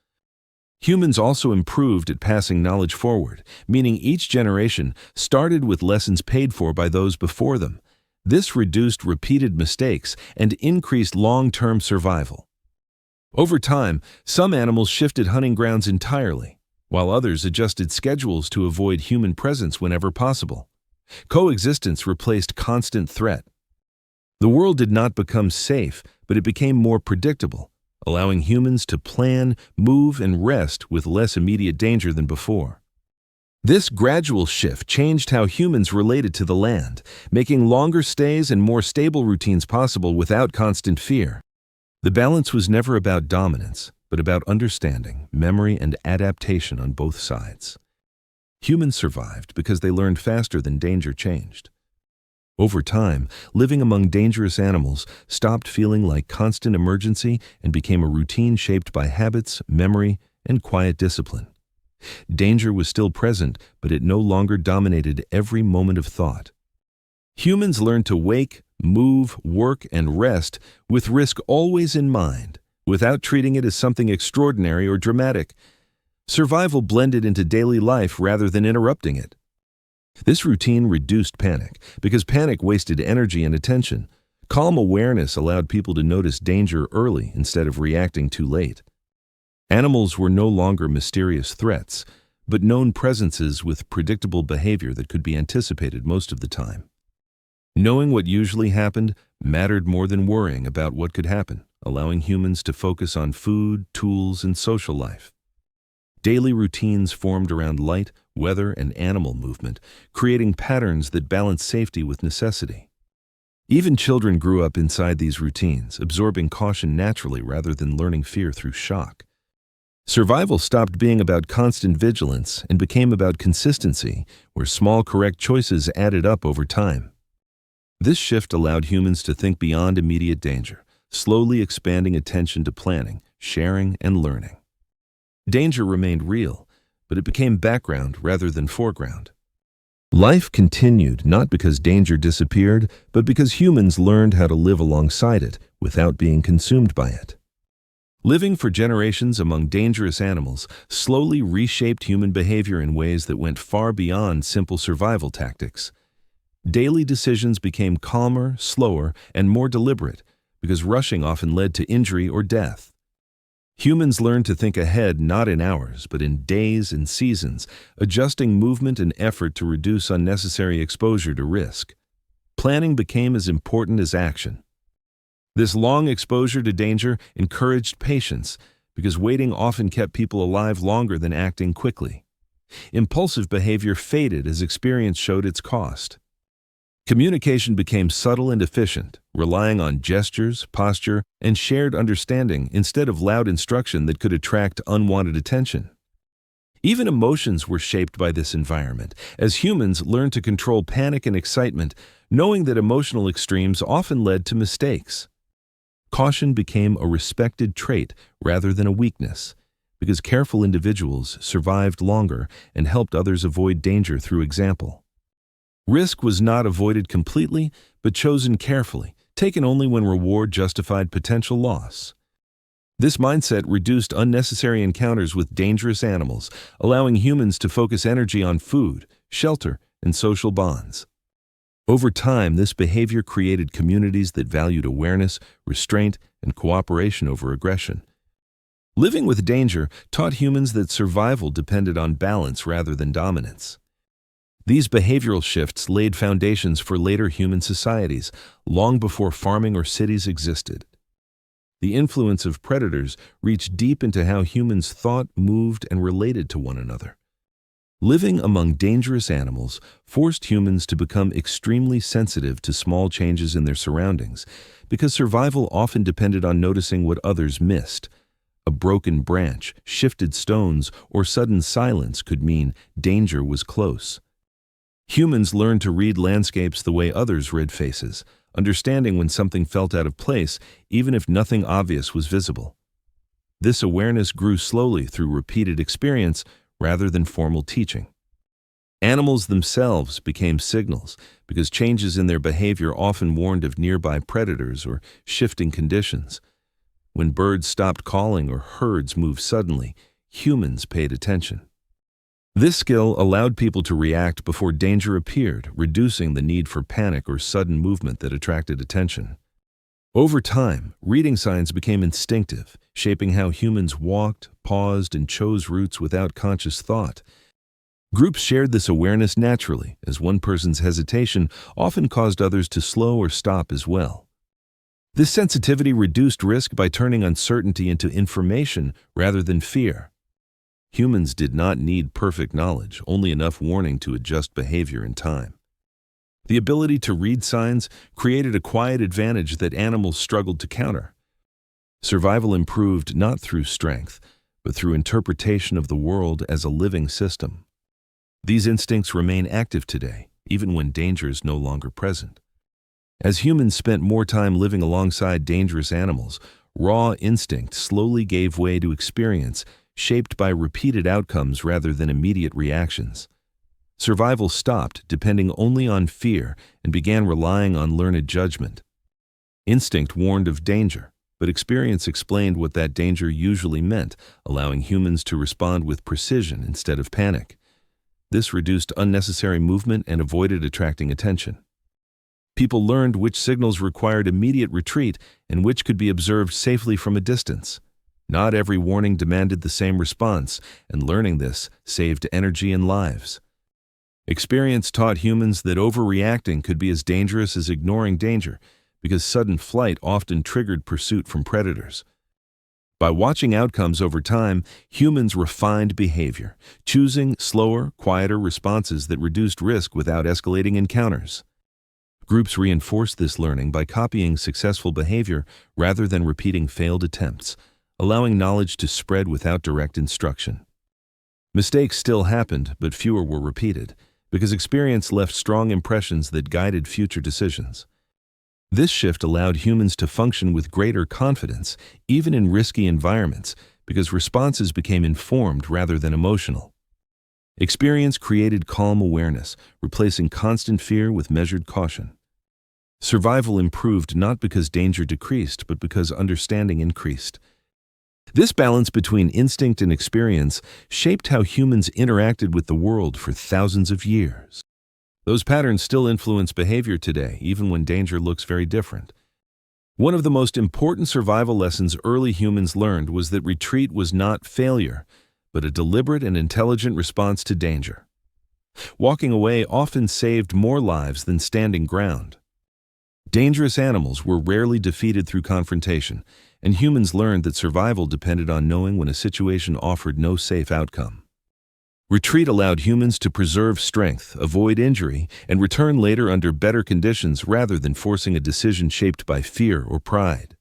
Humans also improved at passing knowledge forward, meaning each generation started with lessons paid for by those before them. This reduced repeated mistakes and increased long-term survival. Over time, some animals shifted hunting grounds entirely, while others adjusted schedules to avoid human presence whenever possible. Coexistence replaced constant threat. The world did not become safe, but it became more predictable, allowing humans to plan, move, and rest with less immediate danger than before. This gradual shift changed how humans related to the land, making longer stays and more stable routines possible without constant fear. The balance was never about dominance, but about understanding, memory, and adaptation on both sides. Humans survived because they learned faster than danger changed. Over time, living among dangerous animals stopped feeling like constant emergency and became a routine shaped by habits, memory, and quiet discipline. Danger was still present, but it no longer dominated every moment of thought. Humans learned to wake, move, work, and rest with risk always in mind, without treating it as something extraordinary or dramatic. Survival blended into daily life rather than interrupting it. This routine reduced panic, because panic wasted energy and attention. Calm awareness allowed people to notice danger early instead of reacting too late. Animals were no longer mysterious threats, but known presences with predictable behavior that could be anticipated most of the time. Knowing what usually happened mattered more than worrying about what could happen, allowing humans to focus on food, tools, and social life. Daily routines formed around light, weather, and animal movement, creating patterns that balanced safety with necessity. Even children grew up inside these routines, absorbing caution naturally rather than learning fear through shock. Survival stopped being about constant vigilance and became about consistency, where small correct choices added up over time. This shift allowed humans to think beyond immediate danger, slowly expanding attention to planning, sharing, and learning. Danger remained real, but it became background rather than foreground. Life continued not because danger disappeared, but because humans learned how to live alongside it without being consumed by it. Living for generations among dangerous animals slowly reshaped human behavior in ways that went far beyond simple survival tactics. Daily decisions became calmer, slower, and more deliberate, because rushing often led to injury or death. Humans learned to think ahead not in hours, but in days and seasons, adjusting movement and effort to reduce unnecessary exposure to risk. Planning became as important as action. This long exposure to danger encouraged patience, because waiting often kept people alive longer than acting quickly. Impulsive behavior faded as experience showed its cost. Communication became subtle and efficient, relying on gestures, posture, and shared understanding instead of loud instruction that could attract unwanted attention. Even emotions were shaped by this environment, as humans learned to control panic and excitement, knowing that emotional extremes often led to mistakes. Caution became a respected trait rather than a weakness, because careful individuals survived longer and helped others avoid danger through example. Risk was not avoided completely, but chosen carefully, taken only when reward justified potential loss. This mindset reduced unnecessary encounters with dangerous animals, allowing humans to focus energy on food, shelter, and social bonds. Over time, this behavior created communities that valued awareness, restraint, and cooperation over aggression. Living with danger taught humans that survival depended on balance rather than dominance. These behavioral shifts laid foundations for later human societies, long before farming or cities existed. The influence of predators reached deep into how humans thought, moved, and related to one another. Living among dangerous animals forced humans to become extremely sensitive to small changes in their surroundings, because survival often depended on noticing what others missed. A broken branch, shifted stones, or sudden silence could mean danger was close. Humans learned to read landscapes the way others read faces, understanding when something felt out of place, even if nothing obvious was visible. This awareness grew slowly through repeated experience rather than formal teaching. Animals themselves became signals because changes in their behavior often warned of nearby predators or shifting conditions. When birds stopped calling or herds moved suddenly, humans paid attention. This skill allowed people to react before danger appeared, reducing the need for panic or sudden movement that attracted attention. Over time, reading signs became instinctive, shaping how humans walked, paused, and chose routes without conscious thought. Groups shared this awareness naturally, as one person's hesitation often caused others to slow or stop as well. This sensitivity reduced risk by turning uncertainty into information rather than fear. Humans did not need perfect knowledge, only enough warning to adjust behavior in time. The ability to read signs created a quiet advantage that animals struggled to counter. Survival improved not through strength, but through interpretation of the world as a living system. These instincts remain active today, even when danger is no longer present. As humans spent more time living alongside dangerous animals, raw instinct slowly gave way to experience, shaped by repeated outcomes rather than immediate reactions. Survival stopped depending only on fear and began relying on learned judgment. Instinct warned of danger, but experience explained what that danger usually meant, allowing humans to respond with precision instead of panic. This reduced unnecessary movement and avoided attracting attention. People learned which signals required immediate retreat and which could be observed safely from a distance. Not every warning demanded the same response, and learning this saved energy and lives. Experience taught humans that overreacting could be as dangerous as ignoring danger, because sudden flight often triggered pursuit from predators. By watching outcomes over time, humans refined behavior, choosing slower, quieter responses that reduced risk without escalating encounters. Groups reinforced this learning by copying successful behavior rather than repeating failed attempts, allowing knowledge to spread without direct instruction. Mistakes still happened, but fewer were repeated, because experience left strong impressions that guided future decisions. This shift allowed humans to function with greater confidence, even in risky environments, because responses became informed rather than emotional. Experience created calm awareness, replacing constant fear with measured caution. Survival improved not because danger decreased, but because understanding increased. This balance between instinct and experience shaped how humans interacted with the world for thousands of years. Those patterns still influence behavior today, even when danger looks very different. One of the most important survival lessons early humans learned was that retreat was not failure, but a deliberate and intelligent response to danger. Walking away often saved more lives than standing ground. Dangerous animals were rarely defeated through confrontation, and humans learned that survival depended on knowing when a situation offered no safe outcome. Retreat allowed humans to preserve strength, avoid injury, and return later under better conditions rather than forcing a decision shaped by fear or pride.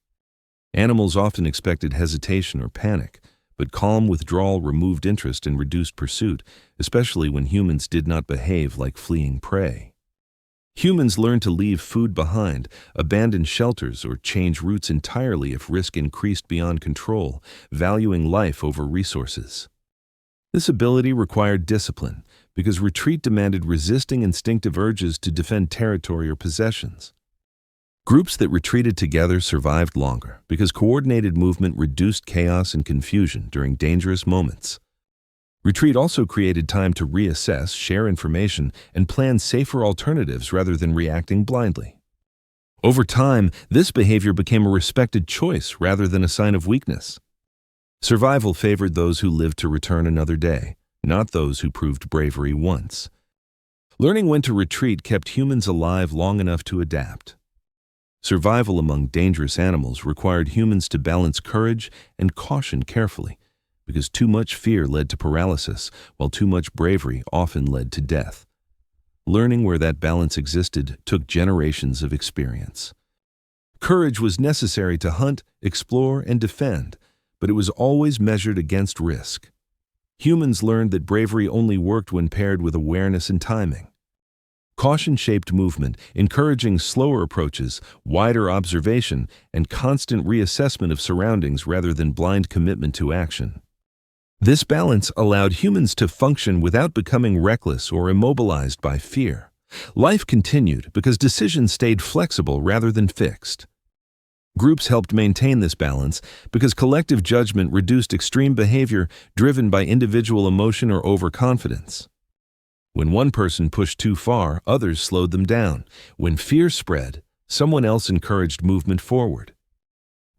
Animals often expected hesitation or panic, but calm withdrawal removed interest and reduced pursuit, especially when humans did not behave like fleeing prey. Humans learned to leave food behind, abandon shelters, or change routes entirely if risk increased beyond control, valuing life over resources. This ability required discipline, because retreat demanded resisting instinctive urges to defend territory or possessions. Groups that retreated together survived longer, because coordinated movement reduced chaos and confusion during dangerous moments. Retreat also created time to reassess, share information, and plan safer alternatives rather than reacting blindly. Over time, this behavior became a respected choice rather than a sign of weakness. Survival favored those who lived to return another day, not those who proved bravery once. Learning when to retreat kept humans alive long enough to adapt. Survival among dangerous animals required humans to balance courage and caution carefully, because too much fear led to paralysis, while too much bravery often led to death. Learning where that balance existed took generations of experience. Courage was necessary to hunt, explore, and defend, but it was always measured against risk. Humans learned that bravery only worked when paired with awareness and timing. Caution shaped movement, encouraging slower approaches, wider observation, and constant reassessment of surroundings rather than blind commitment to action. This balance allowed humans to function without becoming reckless or immobilized by fear. Life continued because decisions stayed flexible rather than fixed. Groups helped maintain this balance because collective judgment reduced extreme behavior driven by individual emotion or overconfidence. When one person pushed too far, others slowed them down. When fear spread, someone else encouraged movement forward.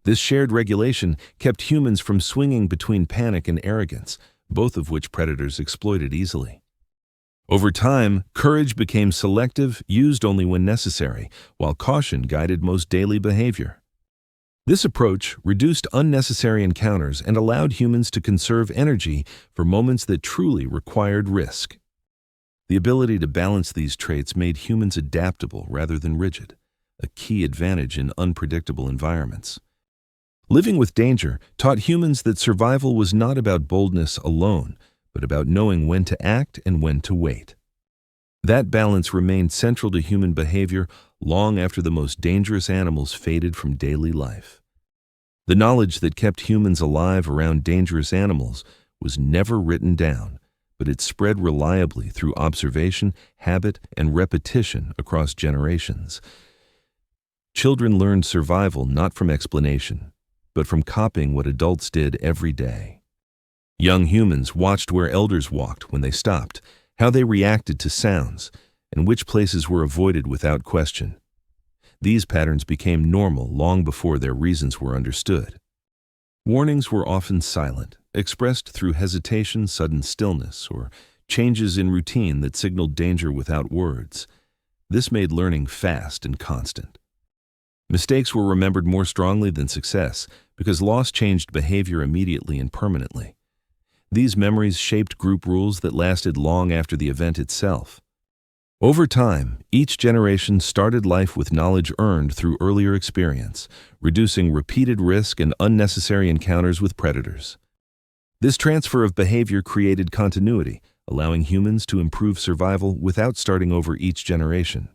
This shared regulation kept humans from swinging between panic and arrogance, both of which predators exploited easily. Over time, courage became selective, used only when necessary, while caution guided most daily behavior. This approach reduced unnecessary encounters and allowed humans to conserve energy for moments that truly required risk. The ability to balance these traits made humans adaptable rather than rigid, a key advantage in unpredictable environments. Living with danger taught humans that survival was not about boldness alone, but about knowing when to act and when to wait. That balance remained central to human behavior long after the most dangerous animals faded from daily life. The knowledge that kept humans alive around dangerous animals was never written down, but it spread reliably through observation, habit, and repetition across generations. Children learned survival not from explanation, but from copying what adults did every day. Young humans watched where elders walked when they stopped, how they reacted to sounds, and which places were avoided without question. These patterns became normal long before their reasons were understood. Warnings were often silent, expressed through hesitation, sudden stillness, or changes in routine that signaled danger without words. This made learning fast and constant. Mistakes were remembered more strongly than success because loss changed behavior immediately and permanently. These memories shaped group rules that lasted long after the event itself. Over time, each generation started life with knowledge earned through earlier experience, reducing repeated risk and unnecessary encounters with predators. This transfer of behavior created continuity, allowing humans to improve survival without starting over each generation.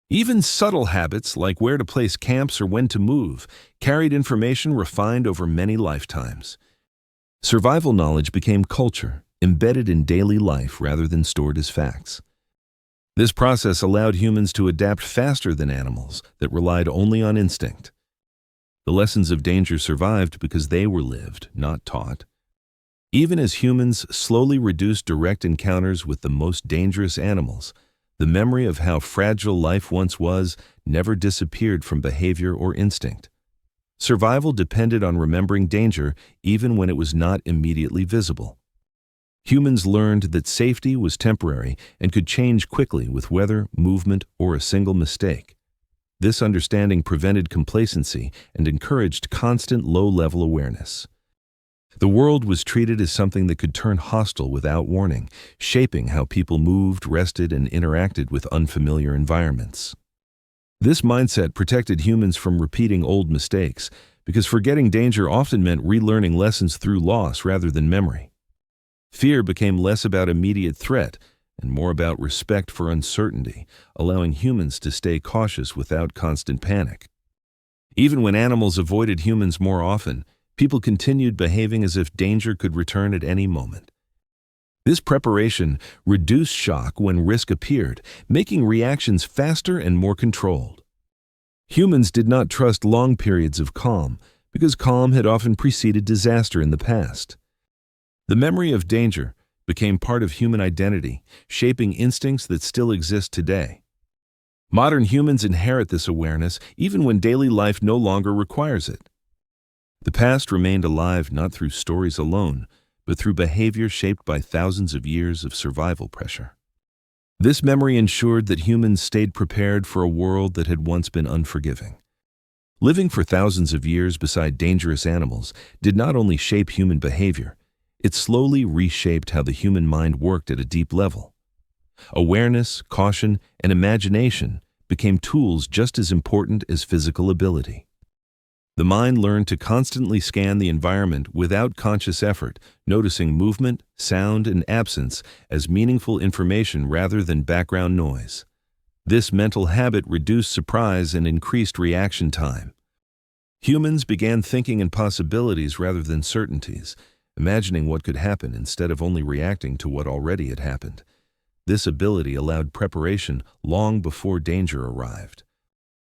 Even subtle habits like where to place camps or when to move carried information refined over many lifetimes. Survival knowledge became culture, embedded in daily life rather than stored as facts. This process allowed humans to adapt faster than animals that relied only on instinct. The lessons of danger survived because they were lived, not taught. Even as humans slowly reduced direct encounters with the most dangerous animals, the memory of how fragile life once was never disappeared from behavior or instinct. Survival depended on remembering danger even when it was not immediately visible. Humans learned that safety was temporary and could change quickly with weather, movement, or a single mistake. This understanding prevented complacency and encouraged constant low-level awareness. The world was treated as something that could turn hostile without warning, shaping how people moved, rested, and interacted with unfamiliar environments. This mindset protected humans from repeating old mistakes, because forgetting danger often meant relearning lessons through loss rather than memory. Fear became less about immediate threat and more about respect for uncertainty, allowing humans to stay cautious without constant panic. Even when animals avoided humans more often, people continued behaving as if danger could return at any moment. This preparation reduced shock when risk appeared, making reactions faster and more controlled. Humans did not trust long periods of calm, because calm had often preceded disaster in the past. The memory of danger became part of human identity, shaping instincts that still exist today. Modern humans inherit this awareness even when daily life no longer requires it. The past remained alive not through stories alone, but through behavior shaped by thousands of years of survival pressure. This memory ensured that humans stayed prepared for a world that had once been unforgiving. Living for thousands of years beside dangerous animals did not only shape human behavior, it slowly reshaped how the human mind worked at a deep level. Awareness, caution, and imagination became tools just as important as physical ability. The mind learned to constantly scan the environment without conscious effort, noticing movement, sound, and absence as meaningful information rather than background noise. This mental habit reduced surprise and increased reaction time. Humans began thinking in possibilities rather than certainties, imagining what could happen instead of only reacting to what already had happened. This ability allowed preparation long before danger arrived.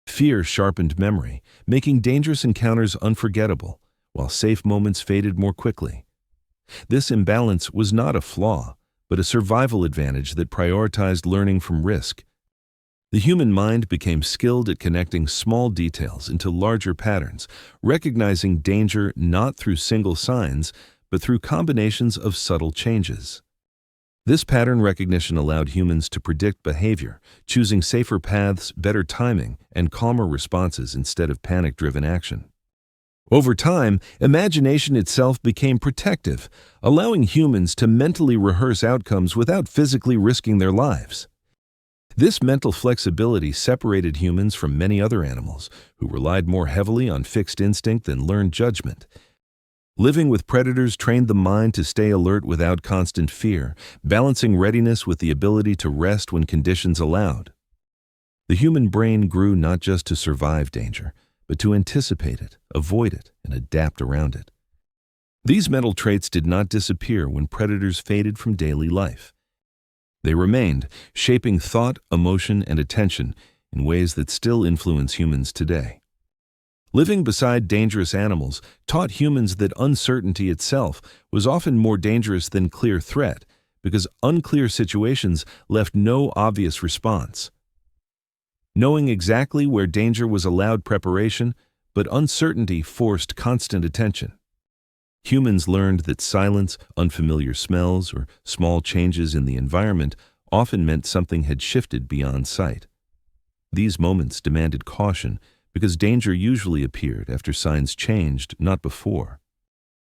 Fear sharpened memory, making dangerous encounters unforgettable, while safe moments faded more quickly. This imbalance was not a flaw, but a survival advantage that prioritized learning from risk. The human mind became skilled at connecting small details into larger patterns, recognizing danger not through single signs, but through combinations of subtle changes. This pattern recognition allowed humans to predict behavior, choosing safer paths, better timing, and calmer responses instead of panic-driven action. Over time, imagination itself became protective, allowing humans to mentally rehearse outcomes without physically risking their lives. This mental flexibility separated humans from many other animals, who relied more heavily on fixed instinct than learned judgment. Living with predators trained the mind to stay alert without constant fear, balancing readiness with the ability to rest when conditions allowed. The human brain grew not just to survive danger, but to anticipate it, avoid it, and adapt around it. These mental traits did not disappear when predators faded from daily life. They remained, shaping thought, emotion, and attention in ways that still influence humans today. Living beside dangerous animals taught humans that uncertainty itself was often more dangerous than clear threat, because unclear situations left no obvious response. Knowing exactly where danger was allowed preparation, but uncertainty forced constant attention. Humans learned that silence, unfamiliar smells, or small changes in the environment often meant something had shifted beyond sight. These moments demanded caution because danger usually appeared after signs changed, not before.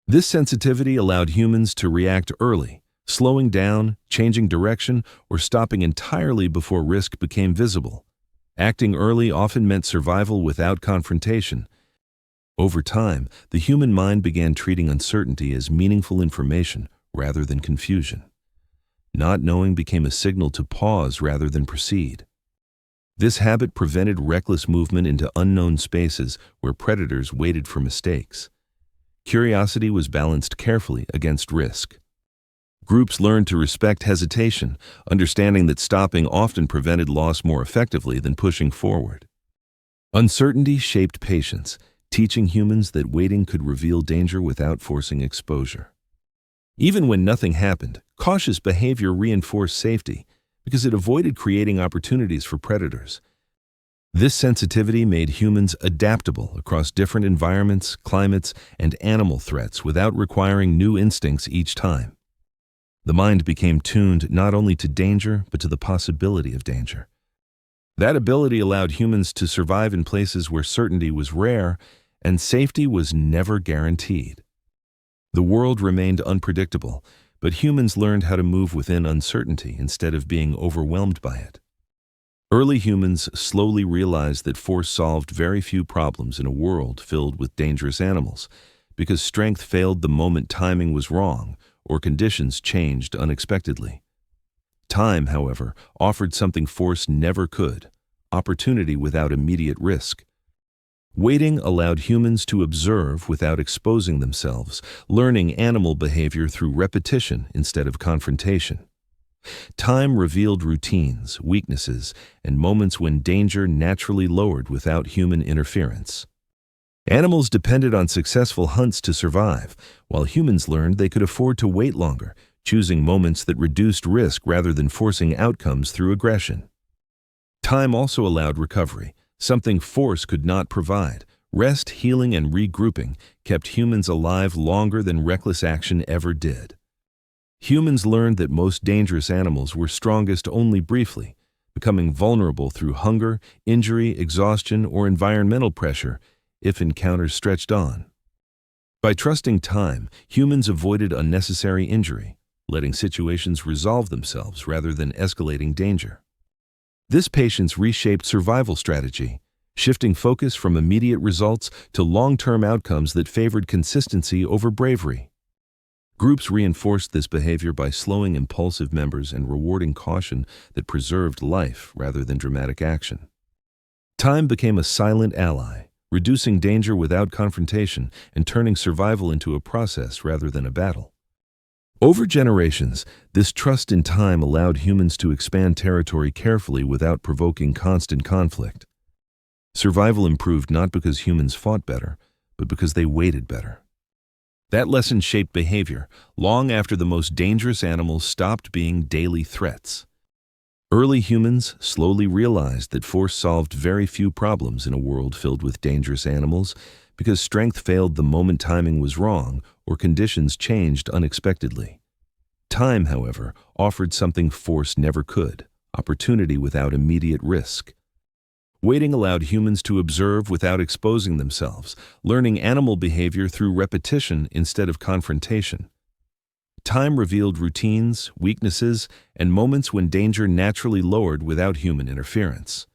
This sensitivity allowed humans to react early, slowing down, changing direction, or stopping entirely before risk became visible. Acting early often meant survival without confrontation. Over time, the human mind began treating uncertainty as meaningful information rather than confusion. Not knowing became a signal to pause rather than proceed. This habit prevented reckless movement into unknown spaces where predators waited for mistakes. Curiosity was balanced carefully against risk. Groups learned to respect hesitation, understanding that stopping often prevented loss more effectively than pushing forward. Uncertainty shaped patience, teaching humans that waiting could reveal danger without forcing exposure. Even when nothing happened, cautious behavior reinforced safety because it avoided creating opportunities for predators. This sensitivity made humans adaptable across different environments, climates, and animal threats without requiring new instincts each time. The mind became tuned not only to danger, but to the possibility of danger. That ability allowed humans to survive in places where certainty was rare and safety was never guaranteed. The world remained unpredictable, but humans learned how to move within uncertainty instead of being overwhelmed by it. Early humans slowly realized that force solved very few problems in a world filled with dangerous animals, because strength failed the moment timing was wrong or conditions changed unexpectedly. Time, however, offered something force never could: opportunity without immediate risk. Waiting allowed humans to observe without exposing themselves, learning animal behavior through repetition instead of confrontation. Time revealed routines, weaknesses, and moments when danger naturally lowered without human interference. Animals depended on successful hunts to survive, while humans learned they could afford to wait longer, choosing moments that reduced risk rather than forcing outcomes through aggression. Time also allowed recovery, something force could not provide, Rest, healing, and regrouping kept humans alive longer than reckless action ever did. Humans learned that most dangerous animals were strongest only briefly, becoming vulnerable through hunger, injury, exhaustion, or environmental pressure if encounters stretched on. By trusting time, humans avoided unnecessary injury, letting situations resolve themselves rather than escalating danger. This patience reshaped survival strategy, shifting focus from immediate results to long-term outcomes that favored consistency over bravery. Groups reinforced this behavior by slowing impulsive members and rewarding caution that preserved life rather than dramatic action. Time became a silent ally, reducing danger without confrontation and turning survival into a process rather than a battle. Over generations, this trust in time allowed humans to expand territory carefully without provoking constant conflict. Survival improved not because humans fought better, but because they waited better. That lesson shaped behavior long after the most dangerous animals stopped being daily threats. Early humans slowly realized that force solved very few problems in a world filled with dangerous animals because strength failed the moment timing was wrong or conditions changed unexpectedly. Time, however, offered something force never could: opportunity without immediate risk. Waiting allowed humans to observe without exposing themselves, learning animal behavior through repetition instead of confrontation. Time revealed routines, weaknesses, and moments when danger naturally lowered without human interference.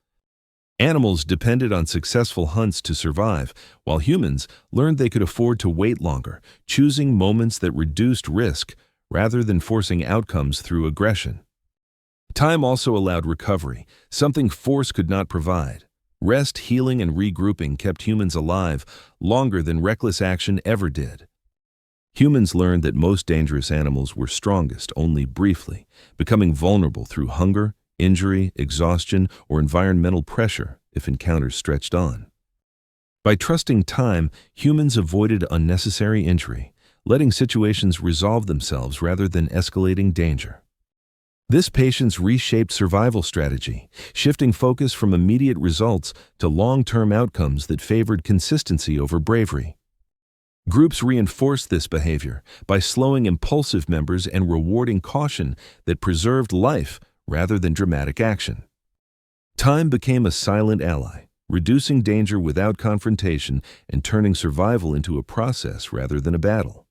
Animals depended on successful hunts to survive, while humans learned they could afford to wait longer, choosing moments that reduced risk rather than forcing outcomes through aggression. Time also allowed recovery, something force could not provide. Rest, healing, and regrouping kept humans alive longer than reckless action ever did. Humans learned that most dangerous animals were strongest only briefly, becoming vulnerable through hunger, injury, exhaustion, or environmental pressure if encounters stretched on. By trusting time, humans avoided unnecessary injury, letting situations resolve themselves rather than escalating danger. This patience reshaped survival strategy, shifting focus from immediate results to long-term outcomes that favored consistency over bravery. Groups reinforced this behavior by slowing impulsive members and rewarding caution that preserved life rather than dramatic action. Time became a silent ally, reducing danger without confrontation and turning survival into a process rather than a battle.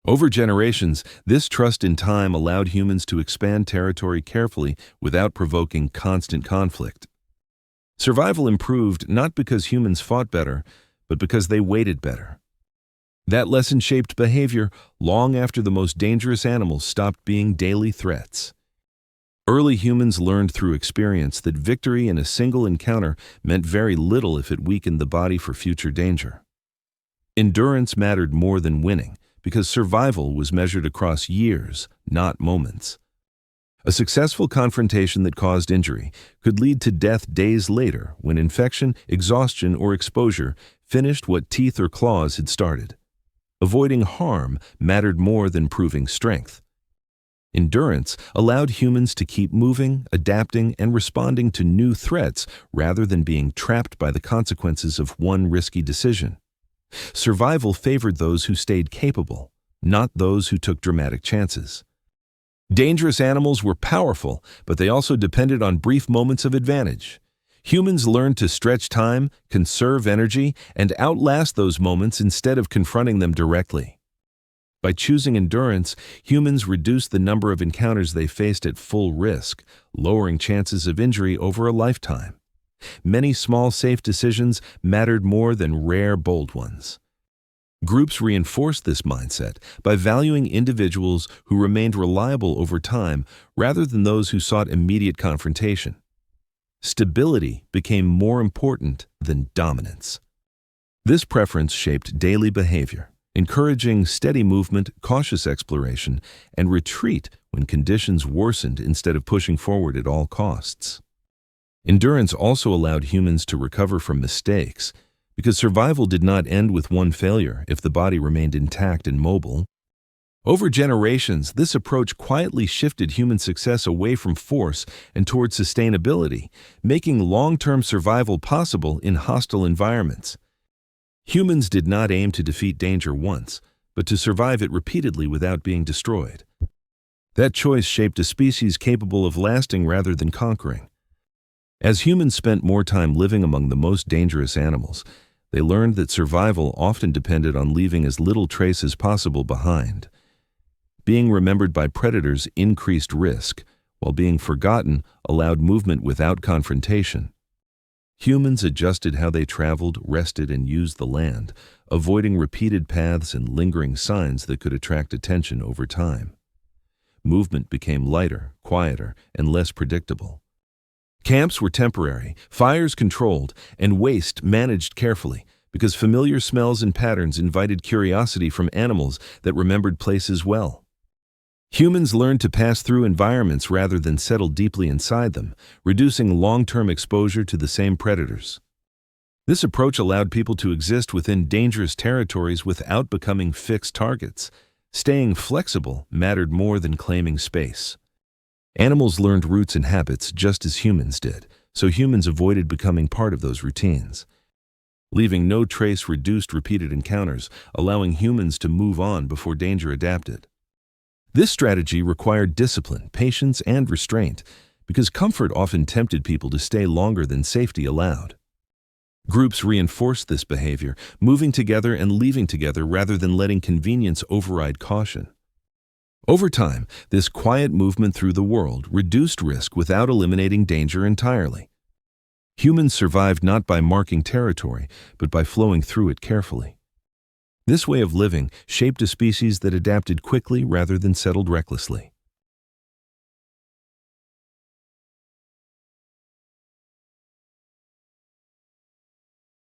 Over generations, this trust in time allowed humans to expand territory carefully without provoking constant conflict. Survival improved not because humans fought better, but because they waited better. That lesson shaped behavior long after the most dangerous animals stopped being daily threats. Early humans learned through experience that victory in a single encounter meant very little if it weakened the body for future danger. Endurance mattered more than winning, because survival was measured across years, not moments. A successful confrontation that caused injury could lead to death days later when infection, exhaustion, or exposure finished what teeth or claws had started. Avoiding harm mattered more than proving strength. Endurance allowed humans to keep moving, adapting, and responding to new threats rather than being trapped by the consequences of one risky decision. Survival favored those who stayed capable, not those who took dramatic chances. Dangerous animals were powerful, but they also depended on brief moments of advantage. Humans learned to stretch time, conserve energy, and outlast those moments instead of confronting them directly. By choosing endurance, humans reduced the number of encounters they faced at full risk, lowering chances of injury over a lifetime. Many small, safe decisions mattered more than rare, bold ones. Groups reinforced this mindset by valuing individuals who remained reliable over time rather than those who sought immediate confrontation. Stability became more important than dominance. This preference shaped daily behavior, encouraging steady movement, cautious exploration, and retreat when conditions worsened instead of pushing forward at all costs. Endurance also allowed humans to recover from mistakes, because survival did not end with one failure if the body remained intact and mobile. Over generations, this approach quietly shifted human success away from force and toward sustainability, making long-term survival possible in hostile environments. Humans did not aim to defeat danger once, but to survive it repeatedly without being destroyed. That choice shaped a species capable of lasting rather than conquering. As humans spent more time living among the most dangerous animals, they learned that survival often depended on leaving as little trace as possible behind. Being remembered by predators increased risk, while being forgotten allowed movement without confrontation. Humans adjusted how they traveled, rested, and used the land, avoiding repeated paths and lingering signs that could attract attention over time. Movement became lighter, quieter, and less predictable. Camps were temporary, fires controlled, and waste managed carefully, because familiar smells and patterns invited curiosity from animals that remembered places well. Humans learned to pass through environments rather than settle deeply inside them, reducing long-term exposure to the same predators. This approach allowed people to exist within dangerous territories without becoming fixed targets. Staying flexible mattered more than claiming space. Animals learned routes and habits just as humans did, so humans avoided becoming part of those routines. Leaving no trace reduced repeated encounters, allowing humans to move on before danger adapted. This strategy required discipline, patience, and restraint, because comfort often tempted people to stay longer than safety allowed. Groups reinforced this behavior, moving together and leaving together rather than letting convenience override caution. Over time, this quiet movement through the world reduced risk without eliminating danger entirely. Humans survived not by marking territory, but by flowing through it carefully. This way of living shaped a species that adapted quickly rather than settled recklessly.